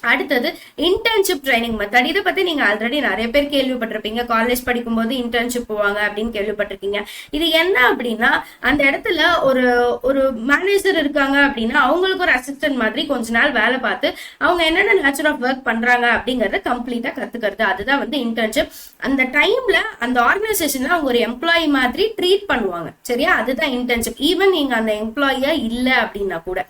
அடுத்தது இன்டர்ன்ஷிப் ட்ரைனிங் மெத்தட். இதை பத்தி நீங்க ஆல்ரெடி நிறைய பேர் கேள்விப்பட்டிருப்பீங்க, காலேஜ் படிக்கும்போது இன்டர்ன்ஷிப் போவாங்க அப்படின்னு கேள்விப்பட்டிருக்கீங்க. இது என்ன அப்படின்னா, அந்த இடத்துல ஒரு ஒரு மேனேஜர் இருக்காங்க அப்படின்னா அவங்களுக்கு ஒரு அசிஸ்டன்ட் மாதிரி கொஞ்ச நாள் வேலை பார்த்து அவங்க என்னென்ன நேச்சர் ஆஃப் ஒர்க் பண்றாங்க அப்படிங்கறத கம்ப்ளீட்டா கத்துக்கிறது, அதுதான் வந்து இன்டர்ன்ஷிப். அந்த டைம்ல அந்த ஆர்கனைசேஷன்ல அவங்க ஒரு எம்ப்ளாயி மாதிரி ட்ரீட் பண்ணுவாங்க, சரியா, அதுதான் இன்டர்ன்ஷிப். ஈவன் நீங்க அந்த எம்ப்ளாயியா இல்ல அப்படின்னா கூட.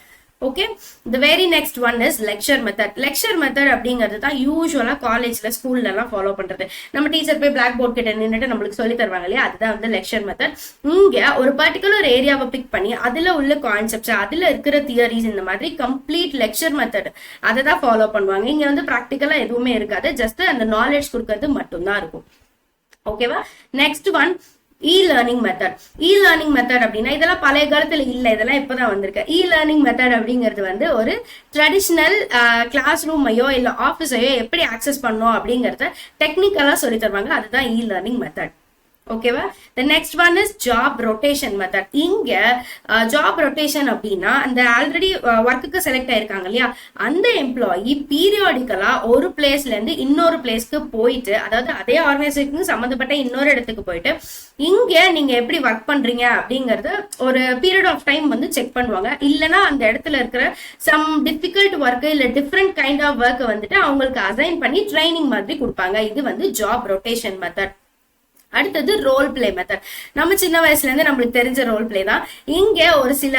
Okay, the very next one is lecture method. lecture method அப்படிங்கிறது தான் யூஸ்வலா காலேஜ்ல ஸ்கூல்ல எல்லாம் ஃபாலோ பண்றது. நம்ம டீச்சர் போய் பிளாக் போர்ட் கிட்ட நின்னுட்டு நம்மளுக்கு சொல்லி தருவாங்க இல்லையா, அதுதான் வந்து லெக்சர் மெத்தட். இங்க ஒரு பர்டிகுலர் ஏரியாவை பிக் பண்ணி அதுல உள்ள கான்செப்ட்ஸ், அதுல இருக்கிற தியரிஸ், இந்த மாதிரி கம்ப்ளீட் லெக்சர் மெத்தட் அதை தான் ஃபாலோ பண்ணுவாங்க. இங்க வந்து ப்ராக்டிக்கலா எதுவுமே இருக்காது, ஜஸ்ட் அந்த நாலேஜ் கொடுக்கறது மட்டும்தான் இருக்கும். ஓகேவா, நெக்ஸ்ட் ஒன் இ-லேர்னிங் மெத்தட். இ-லேர்னிங் மெத்தட் அப்படின்னா இதெல்லாம் பழைய காலத்துல இல்ல, இதெல்லாம் இப்பதான் வந்திருக்கு. இ-லேர்னிங் மெத்தட் அப்படிங்கிறது வந்து ஒரு ட்ரெடிஷனல் கிளாஸ் ரூமையோ இல்ல ஆஃபீஸையோ எப்படி ஆக்சஸ் பண்ணோம் அப்படிங்கறத டெக்னிக்கலா சொல்லி தருவாங்க, அதுதான் இ-லேர்னிங் மெத்தட். ஓகேவா, the next one is job rotation method. இங்க job rotation அப்படின்னா அந்த ஆல்ரெடி ஒர்க்குக்கு செலக்ட் ஆயிருக்காங்க இல்லையா, அந்த எம்ப்ளாயி பீரியாடிக்கலா ஒரு பிளேஸ்ல இருந்து இன்னொரு பிளேஸ்க்கு போயிட்டு, அதாவது அதே ஆர்கனைசேஷனுக்கு சம்பந்தப்பட்ட இன்னொரு இடத்துக்கு போயிட்டு இங்க நீங்க எப்படி ஒர்க் பண்றீங்க அப்படிங்கறது ஒரு பீரியட் ஆஃப் டைம் வந்து செக் பண்ணுவாங்க. இல்லனா அந்த இடத்துல இருக்கிற சம் டிஃபிகல்ட் ஒர்க் இல்ல டிஃப்ரெண்ட் கைண்ட் ஆஃப் ஒர்க் வந்துட்டு அவங்களுக்கு அசைன் பண்ணி ட்ரைனிங் மாதிரி கொடுப்பாங்க. இது வந்து ஜாப் ரொட்டேஷன் மெத்தட். அடுத்தது ரோல் பிளே மெத்தட். நம்ம சின்ன வயசுல இருந்து நம்மளுக்கு தெரிஞ்ச ரோல் பிளே தான். இங்க ஒரு சில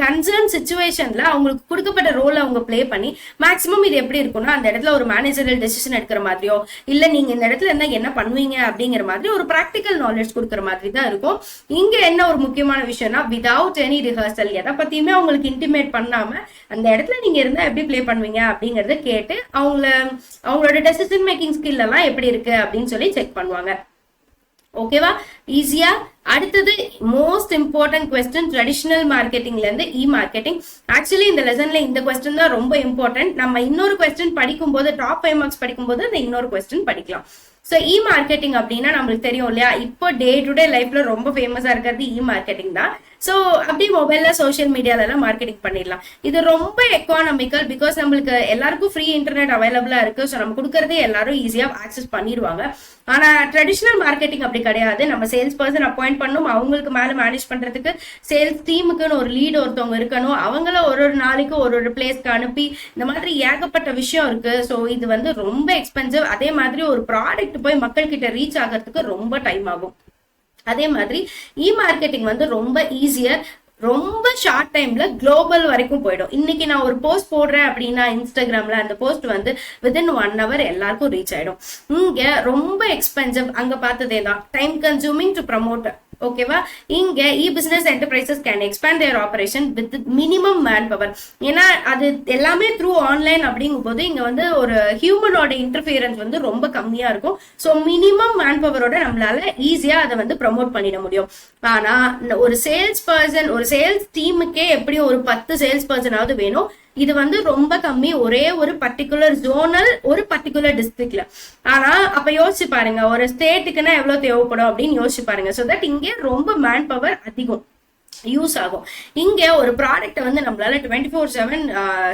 கன்சர்ன் சிச்சுவேஷன்ல அவங்களுக்கு கொடுக்கப்பட்ட ரோல் அவங்க பிளே பண்ணி, மேக்சிமம் இது எப்படி இருக்கும்னா அந்த இடத்துல ஒரு மேனேஜரல் டெசிஷன் எடுக்கிற மாதிரியோ இல்ல நீங்க இந்த இடத்துல இருந்தா என்ன பண்ணுவீங்க அப்படிங்கிற மாதிரி ஒரு ப்ராக்டிக்கல் நாலேஜ் கொடுக்குற மாதிரி தான் இருக்கும். இங்க என்ன ஒரு முக்கியமான விஷயம்னா, விதவுட் எனி ரிஹர்சல், எதை பத்தியுமே அவங்களுக்கு இன்டிமேட் பண்ணாம அந்த இடத்துல நீங்க இருந்தா எப்படி பிளே பண்ணுவீங்க அப்படிங்கறத கேட்டு அவங்களோட டெசிஷன் மேக்கிங் ஸ்கில் எல்லாம் எப்படி இருக்கு அப்படின்னு சொல்லி செக் பண்ணுவாங்க. ஓகேவா, ஈஸியா. அடுத்தது மோஸ்ட் இம்பார்ட்டன்ட் கொஸ்டின், ட்ரெடிஷனல் மார்க்கெட்டிங்ல இருந்து இ மார்க்கெட்டிங். ஆக்சுவலி இந்த லெசன்ல இந்த கொஸ்டின் தான் ரொம்ப இம்பார்ட்டன்ட். நம்ம இன்னொரு கொஸ்டின் படிக்கும் போது, டாப் 5 மார்க்ஸ் படிக்கும் போது அந்த இன்னொரு கொஸ்டின் படிக்கலாம். ஸோ இ மார்க்கெட்டிங் அப்படின்னா நம்மளுக்கு தெரியும் இல்லையா, இப்போ டே டு டே லைஃப்ல ரொம்ப ஃபேமஸா இருக்கிறது இ மார்க்கெட்டிங் தான். ஸோ அப்படி மொபைல்ல சோஷியல் மீடியால எல்லாம் மார்க்கெட்டிங் பண்ணிடலாம். இது ரொம்ப எக்கானமிக்கல், பிகாஸ் நம்மளுக்கு எல்லாருக்கும் ஃப்ரீ இன்டர்நெட் அவைலபிளா இருக்கு. ஸோ நம்ம கொடுக்கறதே எல்லாரும் ஈஸியா ஆக்சஸ் பண்ணிடுவாங்க. ஆனா ட்ரெடிஷனல் மார்க்கெட்டிங் அப்படி கிடையாது. நம்ம சேல்ஸ் பர்சன் அப்பாயிண்ட் பண்ணணும், அவங்களுக்கு மேல மேனேஜ் பண்றதுக்கு சேல்ஸ் டீமுக்குன்னு ஒரு லீட் ஒருத்தவங்க இருக்கணும், அவங்கள ஒரு ஒரு நாளைக்கு ஒரு ஒரு பிளேஸ்க்கு அனுப்பி இந்த மாதிரி ஏகப்பட்ட விஷயம் இருக்கு. ஸோ இது வந்து ரொம்ப எக்ஸ்பென்சிவ். அதே மாதிரி ஒரு ப்ராடக்ட் போய் மக்கள் கிட்ட ரீச் ஆகிறதுக்கு ரொம்ப டைம் ஆகும். அதே மாதிரி இ மார்க்கெட்டிங் வந்து ரொம்ப ஈஸியர், ரொம்ப ஷார்ட் டைம்ல குளோபல் வரைக்கும் போயிடும். இன்னைக்கு நான் ஒரு போஸ்ட் போடுறேன் அப்படின்னா இன்ஸ்டாகிராம்ல, அந்த போஸ்ட் வந்து வித்தின் 1 hour எல்லாருக்கும் ரீச் ஆயிடும். இங்க ரொம்ப எக்ஸ்பென்சிவ், அங்க பார்த்ததே தான், டைம் கன்சூமிங் டு ப்ரமோட். ஓகேவா, இங்க e business enterprises can expand their operation with minimum manpower. ஏன்னா அது எல்லாமே த்ரூ ஆன்லைன் அப்படிங்கும் போது இங்க வந்து ஒரு ஹியூமனோட இன்டர்ஃபியரன்ஸ் வந்து ரொம்ப கம்மியா இருக்கும். ஸோ மினிமம் மேன் பவரோட நம்மளால ஈஸியா அதை வந்து ப்ரமோட் பண்ணிட முடியும். ஆனா ஒரு சேல்ஸ் பர்சன், ஒரு சேல்ஸ் டீமுக்கே எப்படியும் ஒரு 10 சேல்ஸ் பர்சனாவது வேணும். இது வந்து ரொம்ப கம்மி, ஒரே ஒரு பர்டிகுலர் ஜோனல், ஒரு பர்டிகுலர் டிஸ்ட்ரிக்ட்ல. ஆனா அப்ப யோசிச்சு பாருங்க, ஒரு ஸ்டேட்டுக்குன்னா எவ்வளவு தேவைப்படும் அப்படின்னு யோசிச்சு பாருங்க. சோ தட் இங்கே ரொம்ப மேன் பவர் அதிகம் யூஸ் ஆகும். இங்க ஒரு ப்ராடக்ட்டை வந்து நம்மளால 24/7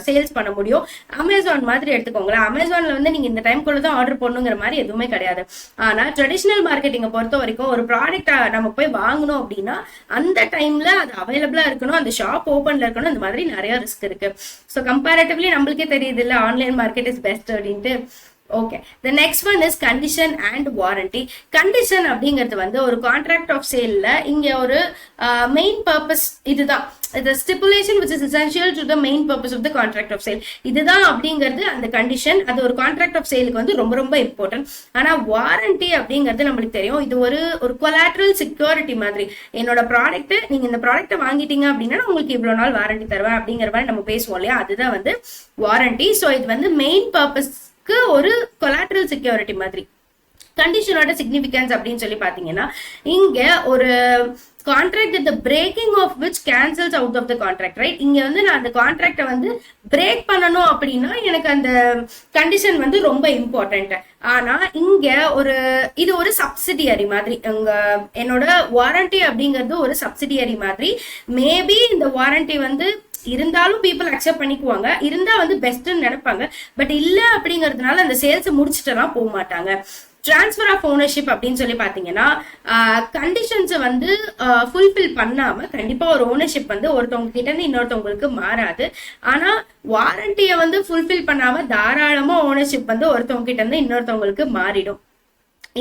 சேல்ஸ் பண்ண முடியும். அமேசான் மாதிரி எடுத்துக்கோங்களேன். அமேசான்ல வந்து நீங்க இந்த டைம்குள்ள தான் ஆர்டர் பண்ணுங்கிற மாதிரி எதுவுமே கிடையாது. ஆனா ட்ரெடிஷனல் மார்க்கெட்டிங்கை பொறுத்த வரைக்கும் ஒரு ப்ராடக்ட்டை நம்ம போய் வாங்கணும் அப்படின்னா அந்த டைம்ல அது அவைலபிளா இருக்கணும், அந்த ஷாப் ஓப்பன்ல இருக்கணும், இந்த மாதிரி நிறைய ரிஸ்க் இருக்கு. ஸோ கம்பேரட்டிவ்லி நம்மளுக்கே தெரியுது இல்ல, ஆன்லைன் மார்க்கெட் இஸ் பெஸ்ட் அப்படின்ட்டு. Okay, the next one is condition and warranty. Condition அப்படிங்கிறது வந்து ஒரு கான்ட்ராக்ட் ஆஃப் சேல்ல இங்க ஒரு மெயின் பர்பஸ் இதுதான். the stipulation which is essential to the main purpose of the contract of sale. இதுதான் அப்படிங்கிறது அந்த கண்டிஷன். அது ஒரு கான்ட்ராக்ட் ஆஃப் சேலுக்கு வந்து ரொம்ப ரொம்ப இம்பார்ட்டன்ட். ஆனா வாரண்டி அப்படிங்கிறது நம்மளுக்கு தெரியும், இது ஒரு கொலாட்ரல் செக்யூரிட்டி மாதிரி. என்னோட ப்ராடக்ட், நீங்க இந்த ப்ராடக்ட்டை வாங்கிட்டீங்க அப்படின்னா உங்களுக்கு இவ்வளவு நாள் வாரண்டி தருவேன் அப்படிங்கிற மாதிரி நம்ம பேசுவோம் இல்லையா, அதுதான் வந்து வாரண்டி. ஸோ இது வந்து மெயின் பர்பஸ்க்கு ஒரு கொலாட்ரல் செக்யூரிட்டி மாதிரி. கண்டிஷனோட சிக்னிபிகன்ஸ் அப்படின்னு சொல்லி பாத்தீங்கன்னா, இங்க ஒரு contract the breaking of which cancels out of the contract, right? இங்க வந்து நான் அந்த கான்ட்ராக்டை வந்து பிரேக் பண்ணணும் அப்படின்னா எனக்கு அந்த கண்டிஷன் வந்து ரொம்ப இம்பார்ட்டன்ட். ஆனா இங்க இது ஒரு சப்சிடியரி மாதிரி. என்னோட வாரண்டி அப்படிங்கிறது ஒரு சப்சிடியரி மாதிரி. மேபி இந்த வாரண்டி வந்து இருந்தாலும் பீப்புள் அக்செப்ட் பண்ணிக்குவாங்க, இருந்தா வந்து பெஸ்ட்னு நினைப்பாங்க. பட் இல்ல அப்படிங்கிறதுனால அந்த சேல்ஸ் முடிச்சுட்டுலாம் போக மாட்டாங்க. டிரான்ஸ்பர் ஆஃப் ஓனர்ஷிப் அப்படின்னு சொல்லி பாத்தீங்கன்னா, கண்டிஷன்ஸ் வந்து ஃபுல்ஃபில் பண்ணாம கண்டிப்பா ஒரு ஓனர்ஷிப் வந்து ஒருத்தவங்க கிட்ட இருந்து இன்னொருத்தவங்களுக்கு மாறாது. ஆனா வாரண்டியை வந்து ஃபுல்ஃபில் பண்ணாம தாராளமா ஓனர்ஷிப் வந்து ஒருத்தவங்க கிட்ட இருந்து இன்னொருத்தவங்களுக்கு மாறிடும்.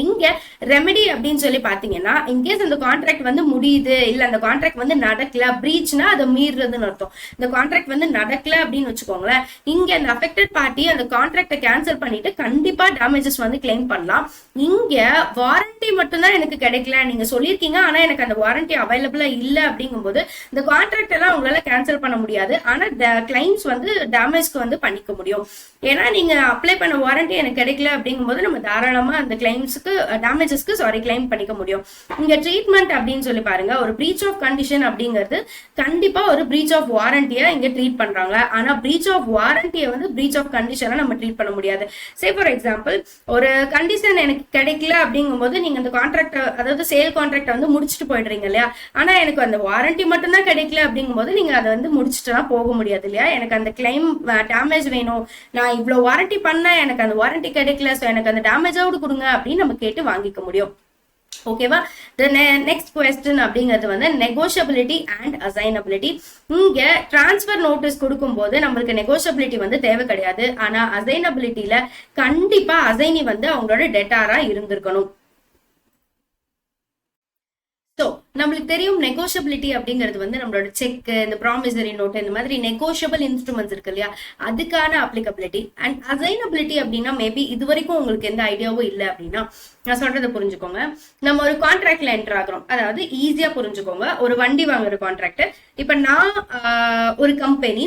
இங்க ரெமெடி அப்படின்னு சொல்லி பாத்தீங்கன்னா, இன்கேஸ் அந்த கான்ட்ராக்ட் வந்து முடியுது, இல்ல அந்த கான்ட்ராக்ட் வந்து நடக்கல, பிரீச்னா அதை மீறுறதுன்னு அர்த்தம். இந்த கான்ட்ராக்ட் வந்து நடக்கல அப்படின்னு வச்சுக்கோங்களேன், இங்க அந்த அஃபெக்டட் பார்ட்டி அந்த கான்ட்ராக்டை கேன்சல் பண்ணிட்டு கண்டிப்பா டேமேஜஸ் வந்து கிளைம் பண்ணலாம். இங்க வாரண்டி மட்டும்தான் எனக்கு கிடைக்கல, நீங்க சொல்லியிருக்கீங்க ஆனா எனக்கு அந்த வாரண்டி அவைலபிளா இல்ல அப்படிங்கும்போது இந்த கான்ட்ராக்ட் எல்லாம் உங்களால கேன்சல் பண்ண முடியாது. ஆனா கிளைம்ஸ் வந்து டேமேஜ்க்கு வந்து பண்ணிக்க முடியும். ஏன்னா நீங்க அப்ளை பண்ண வாரண்டி எனக்கு கிடைக்கல அப்படிங்கும்போது நம்ம தாராளமா அந்த கிளைம்ஸ் டேமேஜஸ்க்கு கிளைம் பண்ணிக்க முடியும். இங்க ட்ரீட்மெண்ட் அப்படின்னு சொல்லி பாருங்க, ஒரு பிரீச் ஆஃப் கண்டிஷன் அப்படிங்கிறது கண்டிப்பா ஒரு பிரீச் ஆஃப் வாரண்டியா இங்க ட்ரீட் பண்றாங்க. ஆனா பிரீச் ஆஃப் வாரண்டியை வந்து பிரீச் ஆஃப் கண்டிஷனா நம்ம ட்ரீட் பண்ண முடியாது. சே ஃபார் எக்ஸாம்பிள், ஒரு கண்டிஷன் எனக்கு கிடைக்கல அப்படிங்கும்போது நீங்க அந்த கான்ட்ராக்ட், அதாவது சேல் கான்ட்ராக்ட் வந்து முடிச்சுட்டு போயிடுறீங்க இல்லையா, ஆனா எனக்கு அந்த வாரண்டி மட்டும் தான் கிடைக்கல அப்படிங்கும்போது நீங்க அதை வந்து முடிச்சுட்டுலாம் போக முடியாது இல்லையா. எனக்கு அந்த கிளைம் டேமேஜ் வேணும், நான் இவ்வளவு வாரண்டி பண்ண எனக்கு அந்த வாரண்டி கிடைக்கல, சோ எனக்கு அந்த டேமேஜோடு கொடுங்க அப்படின்னு நம்ம கேட்டு வாங்கிக்க முடியும். ஓகேவா? நெக்ஸ்ட் கொஸ்டின் அப்படிங்கிறது வந்து நெகோஷியபிலிட்டி அண்ட் அசைனபிலிட்டி. இங்க டிரான்ஸ்பர் நோட்டீஸ் கொடுக்கும் போது நம்மளுக்கு நெகோஷியபிலிட்டி வந்து தேவை கிடையாது. ஆனா அசைனபிலிட்டியில கண்டிப்பா அசைனி வந்து அவங்களோட டெட்டாரா இருந்திருக்கணும். ஸோ நம்மளுக்கு தெரியும் நெகோஷியபிலிட்டி அப்படிங்கிறது வந்து நம்மளோட செக், இந்த ப்ராமிசரி நோட், இந்த மாதிரி நெகோஷியபிள் இன்ஸ்ட்ருமெண்ட்ஸ் இருக்கு இல்லையா, அதுக்கான அப்ளிகபிலிட்டி. அண்ட் அசைனபிலிட்டி அப்படின்னா மேபி இது வரைக்கும் உங்களுக்கு எந்த ஐடியாவும் இல்லை அப்படின்னா நான் சொல்றதை புரிஞ்சுக்கோங்க. நம்ம ஒரு கான்ட்ராக்ட்ல என்டர் ஆகிறோம், அதாவது ஈஸியா புரிஞ்சுக்கோங்க. ஒரு வண்டி வாங்குற கான்ட்ராக்ட். இப்ப நான் ஒரு கம்பெனி,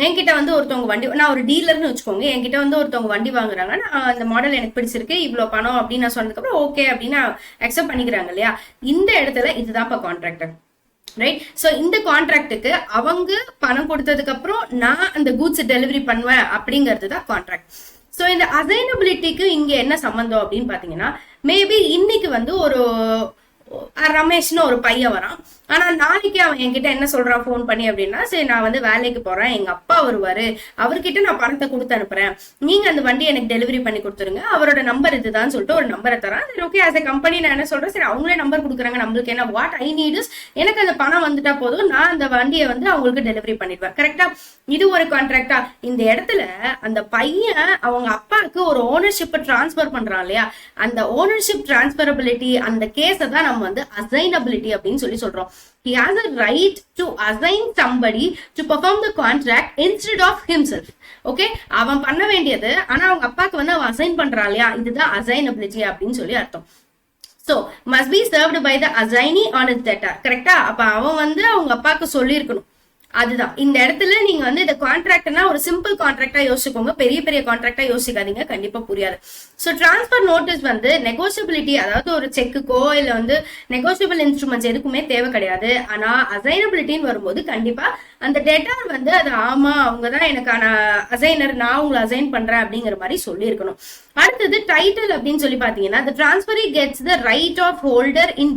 என்கிட்ட வந்து ஒருத்தவங்க வண்டி, நான் ஒரு டீலர்னு வச்சுக்கோங்க, என்கிட்ட வந்து ஒருத்தவங்க வண்டி வாங்குறாங்க, நான் அந்த மாடல் எனக்கு பிடிச்சிருக்கு, இவ்வளவு பணம் அப்படின்னு நான் சொன்னதுக்கு அப்புறம் ஓகே அப்படின்னு அக்செப்ட் பண்ணிக்கிறாங்க இல்லையா. இந்த இடத்துல இதுதான் இப்ப கான்ட்ராக்ட், ரைட்? சோ இந்த கான்ட்ராக்டுக்கு அவங்க பணம் கொடுத்ததுக்கு அப்புறம் நான் அந்த கூட்ஸ் டெலிவரி பண்ணுவேன் அப்படிங்கிறது தான் கான்ட்ராக்ட். சோ இந்த அசைனபிலிட்டிக்கு இங்க என்ன சம்பந்தம் அப்படின்னு பாத்தீங்கன்னா, மேபி இன்னைக்கு வந்து ஒரு ரமேஷ்னு ஒரு பையன் வரான், ஆனா நாளைக்கு அவன் என்கிட்ட என்ன சொல்றான் போன் பண்ணி அப்படின்னா, சரி நான் வந்து வேலைக்கு போறேன், எங்க அப்பா வருவாரு, அவர்கிட்ட நான் பணத்தை கொடுத்து அனுப்புறேன், நீங்க அந்த வண்டி எனக்கு டெலிவரி பண்ணி கொடுத்துருங்க, அவரோட நம்பர் இதுதான் சொல்லிட்டு ஒரு நம்பரை தரான். சரி ஓகே, ஆஸ் எ கம்பெனி நான் என்ன சொல்றேன், சரி அவங்களே நம்பர் கொடுக்குறாங்க, நம்மளுக்கு என்ன, வாட் ஐ நீட் இஸ் எனக்கு அந்த பணம் வந்துட்டா போதும், நான் அந்த வண்டியை வந்து அவங்களுக்கு டெலிவரி பண்ணிடுவேன். கரெக்டா? இது ஒரு கான்ட்ராக்டா? இந்த இடத்துல அந்த பையன் அவங்க அப்பாவுக்கு ஒரு ஓனர்ஷிப் டிரான்ஸ்பர் பண்றான் இல்லையா, அந்த ஓனர்ஷிப் டிரான்ஸ்பரபிலிட்டி, அந்த கேஸை தான் நம்ம வந்து அசைனபிலிட்டி அப்படின்னு சொல்லி சொல்றோம். He has a right to assign somebody to perform the contract instead of himself. Okay, அவன் பண்ண வேண்டியது ஆனா அவங்க அப்பாக்கு வந்து அவன் அசைன் பண்றான் இல்லையா, இதுதான் அசைனபிலிட்டி அப்படின்னு சொல்லி அர்த்தம். So must be served by the assignee on his debtor. கரெக்டா? அப்ப அவன் வந்து அவங்க அப்பாக்கு சொல்லியிருக்கணும். அதுதான் இந்த இடத்துல நீங்க வந்து இந்த கான்ட்ராக்ட்னா ஒரு சிம்பிள் கான்ட்ராக்டா யோசிச்சுக்கோங்க, பெரிய பெரிய கான்ட்ராக்டா யோசிக்காதீங்க, கண்டிப்பா புரியாது. சோ டிரான்ஸ்பர் நோட்டீஸ் வந்து நெகோஷியபிலிட்டி, அதாவது ஒரு செக்குக்கோ இல்ல வந்து நெகோஷியபிள் இன்ஸ்ட்ருமெண்ட்ஸ் எதுக்குமே தேவை கிடையாது. ஆனா அசைனபிலிட்டின்னு வரும்போது கண்டிப்பா அந்த டெட்டார் வந்து அது ஆமா அவங்கதான் எனக்கான அசைனர், நான் உங்களை அசைன் பண்றேன் அப்படிங்கிற மாதிரி சொல்லியிருக்கணும். அடுத்தது டைட்டில் அப்படின்னு சொல்லி பாத்தீங்கன்னா, the transferee gets the right of holder in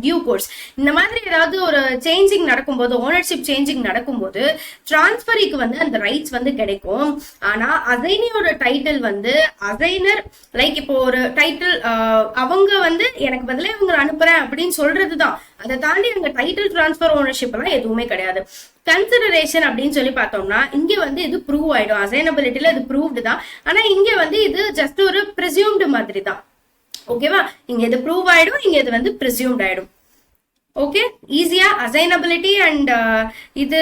due course. இந்த மாதிரி ஏதாவது ஒரு சேஞ்சிங் நடக்கும்போது, ஓனர்ஷிப் சேஞ்சிங் நடக்கும்போது டிரான்ஸ்பரிக்கு வந்து அந்த ரைட்ஸ் வந்து கிடைக்கும். ஆனா அசைனியோட டைட்டில் வந்து அசைனர், லைக் இப்போ ஒரு டைட்டில் அவங்க வந்து எனக்கு பதிலே இவங்க அனுப்புறேன் அப்படின்னு சொல்றதுதான், அதை தாண்டி அங்க டைட்டில் டிரான்ஸ்பர் ஓனர்ஷிப் எல்லாம் எதுவுமே கிடையாது. கன்சிடரேஷன் அப்படின்னு சொல்லி பார்த்தோம்னா இங்க வந்து இது ப்ரூவ் ஆயிடும், அசைனபிலிட்டில இது ப்ரூவ்டு தான். ஆனா இங்க வந்து இது ஜஸ்ட் ஒரு பிரிசியூம்டு மாதிரி தான். ஓகேவா? இங்க இது ப்ரூவ் ஆயிடும், இங்க இது வந்து பிரிசியூம்ட் ஆயிடும். ஓகே, ஈஸியா அசைனபிலிட்டி அண்ட் இது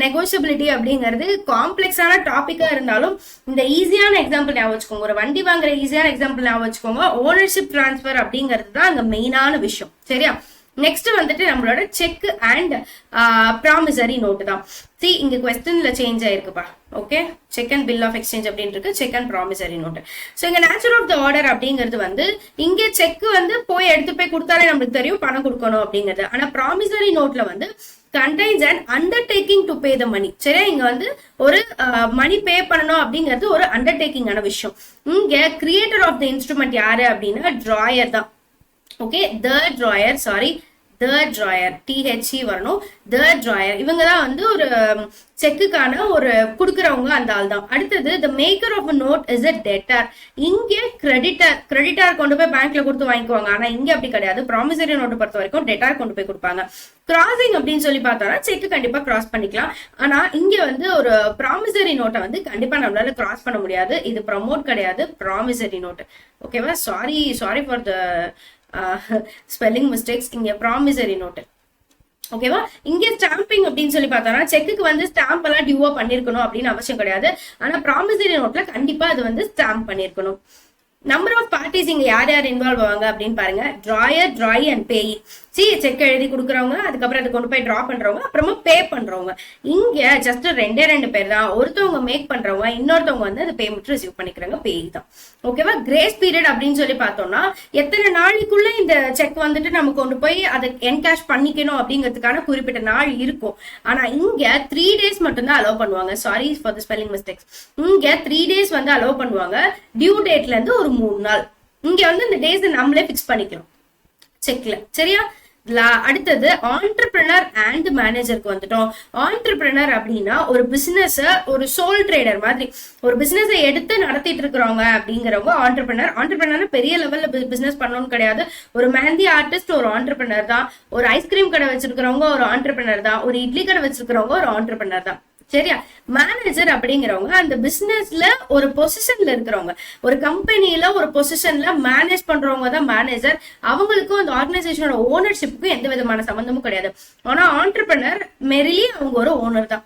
நெகோசியபிலிட்டி அப்படிங்கிறது காம்ப்ளெக்ஸான டாபிக்கா இருந்தாலும் இந்த ஈஸியான எக்ஸாம்பிள் ஞாபகம் வச்சுக்கோங்க. ஒரு வண்டி வாங்குற ஈஸியான எக்ஸாம்பிள் ஞாபகம் வச்சுக்கோங்க. ஓனர்ஷிப் டிரான்ஸ்பர் அப்படிங்கிறது தான் அங்க மெயினான விஷயம். சரியா? நெக்ஸ்ட் வந்துட்டு நம்மளோட செக் அண்ட் ப்ராமிசரி நோட்டு தான். சி இங்க கொஸ்டின்ல சேஞ்ச் ஆயிருக்குப்பா. Okay, cheque and bill of exchange அப்படின்னு இருக்கு, cheque and promissory note. So இங்க நேச்சர் ஆஃப் த ஆர்டர் அப்படிங்கிறது வந்து இங்க செக் வந்து போய் எடுத்து போய் கொடுத்தாலே நம்மளுக்கு தெரியும் பணம் கொடுக்கணும் அப்படிங்கிறது. ஆனா ப்ராமிசரி நோட்ல வந்து contains an undertaking to pay the money. சரியா? இங்க வந்து ஒரு மணி பே பண்ணணும் அப்படிங்கிறது ஒரு அண்டர்டேக்கிங் ஆன விஷயம். இங்க கிரியேட்டர் ஆஃப் த இன்ஸ்ட்ருமெண்ட் யாரு அப்படின்னா டிராயர் தான். Okay, the drawer, sorry the drawer, THE வரணும், த டிராயர். இவங்க தான் வந்து ஒரு செக்குக்கான ஒரு கொடுக்குறவங்க, அந்த ஆள் தான். அடுத்தது the maker of a note is a debtor. இங்கே கிரெடிட்டார் கொண்டு போய் பேங்க்ல கொடுத்து வாங்கிக்குவாங்க. ஆனா இங்க அப்படி கிடையாது. ப்ராமிசரி நோட்டை பொறுத்த வரைக்கும் டெட்டார் கொண்டு போய் கொடுப்பாங்க. கிராசிங் அப்படின்னு சொல்லி பார்த்தோம்னா செக் கண்டிப்பா கிராஸ் பண்ணிக்கலாம். ஆனா இங்க வந்து ஒரு ப்ராமிசரி நோட்டை வந்து கண்டிப்பா நம்மளால கிராஸ் பண்ண முடியாது. இது ப்ரமோட் கிடையாது, ப்ராமிசரி நோட். ஓகேவா? Sorry for the spelling mistakes. இங்க ப்ராமிசரி நோட். ஓகேவா? இங்க ஸ்டாம்பிங் அப்படின்னு சொல்லி பார்த்தோம்னா செக்குக்கு வந்து ஸ்டாம்ப் எல்லாம் டியூவா பண்ணிருக்கணும் அப்படின்னு அவசியம் கிடையாது. ஆனா ப்ராமிசரி நோட்ல கண்டிப்பா அது வந்து ஸ்டாம்ப் பண்ணிருக்கணும். நம்பர் ஆஃப் பார்ட்டிஸ் இங்க யார் யார் இன்வால்வ் ஆவாங்க அப்படின்னு பாருங்க. Drawer, drawee and payee. Cheque எழுதி கொடுக்குறவங்க, அதுக்கப்புறம் அதை கொண்டு போய் டிரா பண்றவங்க, அப்புறமா பே பண்றவங்க. இங்க ஜஸ்ட் ரெண்டு பேர் தான். ஒருத்தவங்க மேக் பண்றவங்க, இன்னொருத்தவங்க வந்து அந்த பேமெண்ட் ரிசீவ் பண்ணிக்கிறாங்க, பேய் தான். ஓகேவா? கிரேஸ் பீரியட் அப்படின்னு சொல்லி பார்த்தோம்னா எத்தனை நாளைக்குள்ள இந்த செக் வந்துட்டு நம்ம கொண்டு போய் அதை என்கேஷ் பண்ணிக்கணும் அப்படிங்கிறதுக்கான குறிப்பிட்ட நாள் இருக்கும். ஆனா இங்க 3 days மட்டும்தான் அலோவ் பண்ணுவாங்க. Sorry for the spelling mistakes. இங்க 3 days வந்து அலோவ் பண்ணுவாங்க. டியூ டேட்ல இருந்து ஒரு 3 நாள். இங்க வந்து இந்த டேஸ் நம்மளே பிக்ஸ் பண்ணிக்கலாம் செக்ல. சரியா? அடுத்தது ஆண்டர்பிரினர் அண்ட் மேனேஜருக்கு வந்துட்டோம். ஆண்டர்பிரினர் அப்படின்னா ஒரு பிசினஸ், ஒரு சோல் ட்ரேடர் மாதிரி ஒரு பிசினஸ் எடுத்து நடத்திட்டு இருக்கிறவங்க அப்படிங்கிறவங்க ஆண்டர்பிரினர். ஆண்டர்பிரினர் பெரிய லெவல்ல பிசினஸ் பண்ணணும்னு கிடையாது. ஒரு மெஹந்தி ஆர்டிஸ்ட் ஒரு ஆண்டர்பிரினர் தான். ஒரு ஐஸ்கிரீம் கடை வச்சிருக்கிறவங்க ஒரு ஆண்டர்பிரினர் தான். ஒரு இட்லி கடை வச்சிருக்கிறவங்க ஒரு ஆண்டர்பிரினர் தான். சரியா? மேனேஜர் அப்படிங்கிறவங்க அந்த பிசினஸ்ல ஒரு பொசிஷன்ல இருக்கிறவங்க, ஒரு கம்பெனில ஒரு பொசிஷன்ல மேனேஜ் பண்றவங்க தான் மேனேஜர். அவங்களுக்கும் அந்த ஆர்கனைசேஷனோட ஓனர்ஷிப்புக்கும் எந்த விதமான சம்பந்தமும் கிடையாது. ஆனா ஆண்டர்பிரினர் மெரிலி அவங்க ஒரு ஓனர் தான்.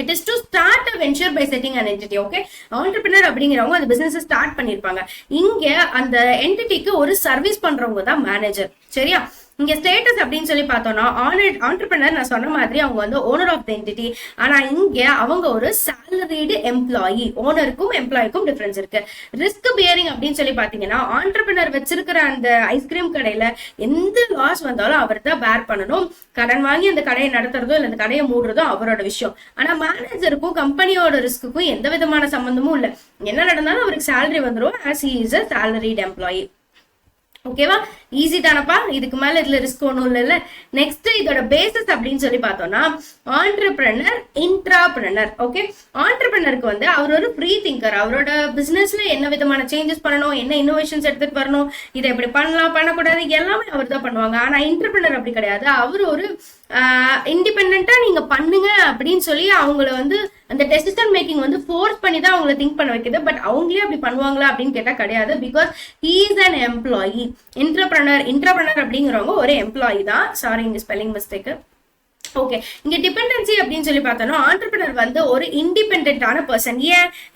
It is to start a venture by setting an entity. Okay, entrepreneur அப்படிங்கிறவங்க அந்த பிசினஸ் ஸ்டார்ட் பண்ணிருப்பாங்க. இங்க அந்த என்டிட்டிக்கு ஒரு சர்வீஸ் பண்றவங்க தான் மேனேஜர். சரியா? இங்க ஸ்டேட்டஸ் அப்படின்னு சொல்லி பார்த்தோம்னா ஆண்டர்பிரினர் நான் சொன்ன மாதிரி அவங்க வந்து ஓனர் ஆஃப் த என்டிட்டி. ஆனா இங்க அவங்க ஒரு salaried எம்ப்ளாயி. ஓனருக்கும் எம்ப்ளாய்க்கும் டிஃபரன்ஸ் இருக்கு. ரிஸ்க் பியரிங் அப்படின்னு சொல்லி பாத்தீங்கன்னா ஆண்டர்பிரினர் வச்சிருக்கிற அந்த ஐஸ்கிரீம் கடையில எந்த லாஸ் வந்தாலும் அவர் தான் பேர் பண்ணணும். கடன் வாங்கி அந்த கடையை நடத்துறதோ இல்ல அந்த கடையை மூடுறதோ அவரோட விஷயம். ஆனா மேனேஜருக்கும் கம்பெனியோட ரிஸ்க்குக்கும் எந்த விதமான சம்பந்தமும் இல்ல. என்ன நடந்தாலும் அவருக்கு சேலரி வந்துடும் as he is a salaried employee. ஓகேவா? ஈஸி தானப்பா. இதுக்கு மேல இதுல ரிஸ்க் ஒன்றும் இல்ல. நெக்ஸ்ட் இதோட பேசிஸ் அப்படின்னு சொல்லி பார்த்தோம்னா ஆண்டர்பிரினர், இன்ட்ராபிரினர். ஓகே, ஆண்டர்பிரினருக்கு வந்து அவர் ஒரு ஃப்ரீ திங்கர். அவரோட பிசினஸ்ல என்ன விதமான சேஞ்சஸ் பண்ணணும், என்ன இன்னோவேஷன்ஸ் எடுத்துட்டு வரணும், இதை எப்படி பண்ணலாம் பண்ணக்கூடாது எல்லாமே அவர் தான் பண்ணுவாங்க. ஆனா இன்ட்ரபிரினர் அப்படி கிடையாது. அவர் ஒரு இண்டிபெண்டா நீங்க பண்ணுங்க அப்படின்னு சொல்லி அவங்கள வந்து அந்த டெசிஷன் மேக்கிங் வந்து ஃபோர்ஸ் பண்ணி தான் அவங்களை திங்க் பண்ண வைக்குது. பட் அவங்களே அப்படி பண்ணுவாங்களா அப்படின்னு கேட்டா கிடையாது. Because he is an employee. Entrepreneur அப்படிங்கிறவங்க ஒரு எம்ப்ளாயி தான். சாரி, இங்க ஸ்பெல்லிங் மிஸ்டேக். ஓகே, இங்க டிபெண்டன்சி அப்படின்னு சொல்லி பார்த்தோம்னா ஆண்டர்பிரினர் வந்து ஒரு இண்டிபெண்டான பர்சன்.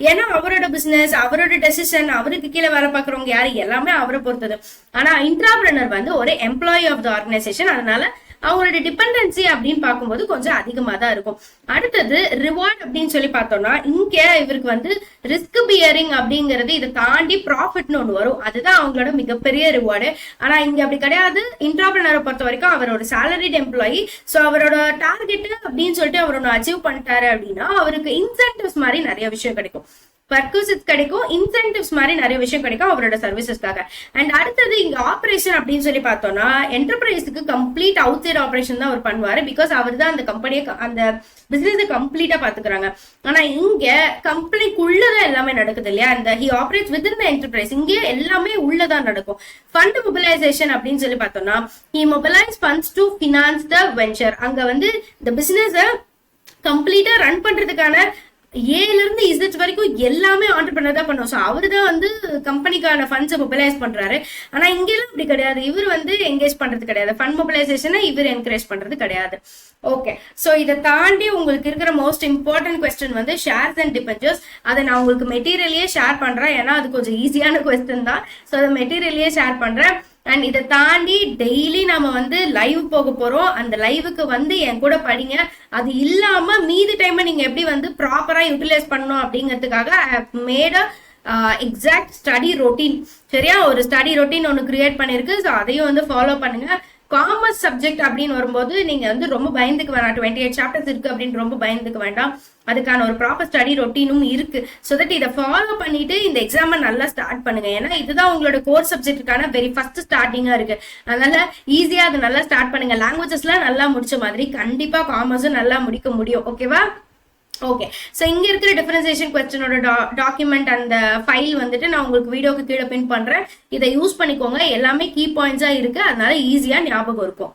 ஏன்னா அவரோட பிசினஸ், அவரோட டெசிஷன், அவருக்கு கீழே வேலை பார்க்குறவங்க யாரு எல்லாமே அவரை பொறுத்தது. ஆனா இன்ட்ராபிரினர் வந்து ஒரு எம்ப்ளாயி ஆஃப் த ஆர்கனைசேஷன். அதனால அவங்களோட டிபெண்டன்சி அப்படின்னு பார்க்கும்போது கொஞ்சம் அதிகமா தான் இருக்கும். அடுத்தது ரிவார்ட் அப்படின்னு சொல்லி பார்த்தோம்னா இங்க இவருக்கு வந்து ரிஸ்க் பியரிங் அப்படிங்கிறது இதை தாண்டி ப்ராஃபிட்னு ஒண்ணு வரும். அதுதான் அவங்களோட மிகப்பெரிய ரிவார்டு. ஆனா இங்க அப்படி கிடையாது. இன்ட்ராபிரினரை பொறுத்த வரைக்கும் அவர் ஒரு சேலரிட் எம்ப்ளாயி. ஸோ அவரோட டார்கெட் அப்படின்னு சொல்லிட்டு அவர் ஒன்று அச்சீவ் பண்ணிட்டாரு அப்படின்னா அவருக்கு இன்சென்டிவ்ஸ் மாதிரி நிறைய விஷயம் கிடைக்கும். பர்கூசிட்ஸ் கிடைக்கும், இன்சென்டிவ்ஸ் மாதிரி நிறைய விஷயம் கிடைக்கும் அவரோட சர்வீசஸ்க்காக. அண்ட் அடுத்தது இங்க ஆபரேஷன் அப்படின்னு சொல்லி பார்த்தோம்னா என்டர்பிரைஸுக்கு கம்ப்ளீட் அவுட் சைட் ஆபரேஷன் தான் அவர் பண்ணுவாரு. பிகாஸ் அவர் தான் அந்த கம்பெனியை, அந்த பிசினஸை கம்ப்ளீட்டா பாத்துக்கிறாங்க. ஆனா இங்க கம்பெனிக்குள்ளதான் எல்லாமே நடக்குது இல்லையா? அந்த he operates within the enterprise. இங்கே எல்லாமே உள்ளதான் நடக்கும். ஃபண்ட் மொபிலைசேஷன் அப்படின்னு சொல்லி பார்த்தோம்னா he mobilise funds to finance the venture. அங்க வந்து இந்த பிசினஸை கம்ப்ளீட்டா ரன் பண்றதுக்கான ஏல இருந்து இசட் வரைக்கும் எல்லாமே ஆண்டர்பிரினர் தான் பண்ணுவோம். ஸோ அவரு தான் வந்து கம்பெனிக்கான ஃபண்ட்ஸை மொபிலைஸ் பண்றாரு. ஆனா இங்கெல்லாம் அப்படி கிடையாது. இவர் வந்து என்கேஜ் பண்றது கிடையாது. ஃபண்ட் மொபிலைசேஷனை இவர் என்கரேஜ் பண்றது கிடையாது. ஓகே, ஸோ இதை தாண்டி உங்களுக்கு இருக்கிற மோஸ்ட் இம்பார்ட்டன்ட் கொஸ்டின் வந்து ஷேர்ஸ் அண்ட் டிபெஞ்சர்ஸ். அதை நான் உங்களுக்கு மெட்டீரியலையே ஷேர் பண்றேன், ஏன்னா அது கொஞ்சம் ஈஸியான கொஸ்டின் தான். ஸோ அதை மெட்டீரியலையே ஷேர் பண்றேன். அண்ட் இதை தாண்டி டெய்லி நம்ம வந்து லைவ் போக போறோம். அந்த லைவுக்கு வந்து என் கூட படிங்க. அது இல்லாம மீதி டைமை நீங்க எப்படி வந்து ப்ராப்பரா யூட்டிலைஸ் பண்ணணும் அப்படிங்கிறதுக்காக I have made exact study routine. சரியா, ஒரு ஸ்டடி ரொட்டீன் ஒன்று கிரியேட் பண்ணிருக்கு. ஸோ அதையும் வந்து ஃபாலோ பண்ணுங்க. காமர்ஸ் சப்ஜெக்ட் அப்படின்னு வரும்போது நீங்க வந்து ரொம்ப பயந்துக்கு வேணாம். 28 சாப்டர்ஸ் இருக்கு அப்படின்னு ரொம்ப பயந்துக்க வேண்டாம். அதுக்கான ஒரு ப்ராப்பர் ஸ்டடி ரொட்டீனும் இருக்கு. ஸோ தட் இதை ஃபாலோ பண்ணிட்டு இந்த எக்ஸாமை நல்லா ஸ்டார்ட் பண்ணுங்க. ஏன்னா இதுதான் உங்களோட கோர் சப்ஜெக்டுக்கான வெரி ஃபர்ஸ்ட் ஸ்டார்டிங்கா இருக்கு. அதனால ஈஸியா அதை நல்லா ஸ்டார்ட் பண்ணுங்க. லாங்குவேஜஸ்லாம் நல்லா முடிச்ச மாதிரி கண்டிப்பா காமர்ஸும் நல்லா முடிக்க முடியும். ஓகேவா? ஓகே, ஸோ இங்க இருக்கிற டிஃபரன்சியேஷன் கொஸ்டினோட டாக்குமெண்ட் அந்த ஃபைல் வந்துட்டு நான் உங்களுக்கு வீடியோக்கு கீழே பின் பண்றேன். இதை யூஸ் பண்ணிக்கோங்க. எல்லாமே கீ பாயிண்ட்ஸா இருக்கு, அதனால ஈஸியா ஞாபகம் இருக்கும்.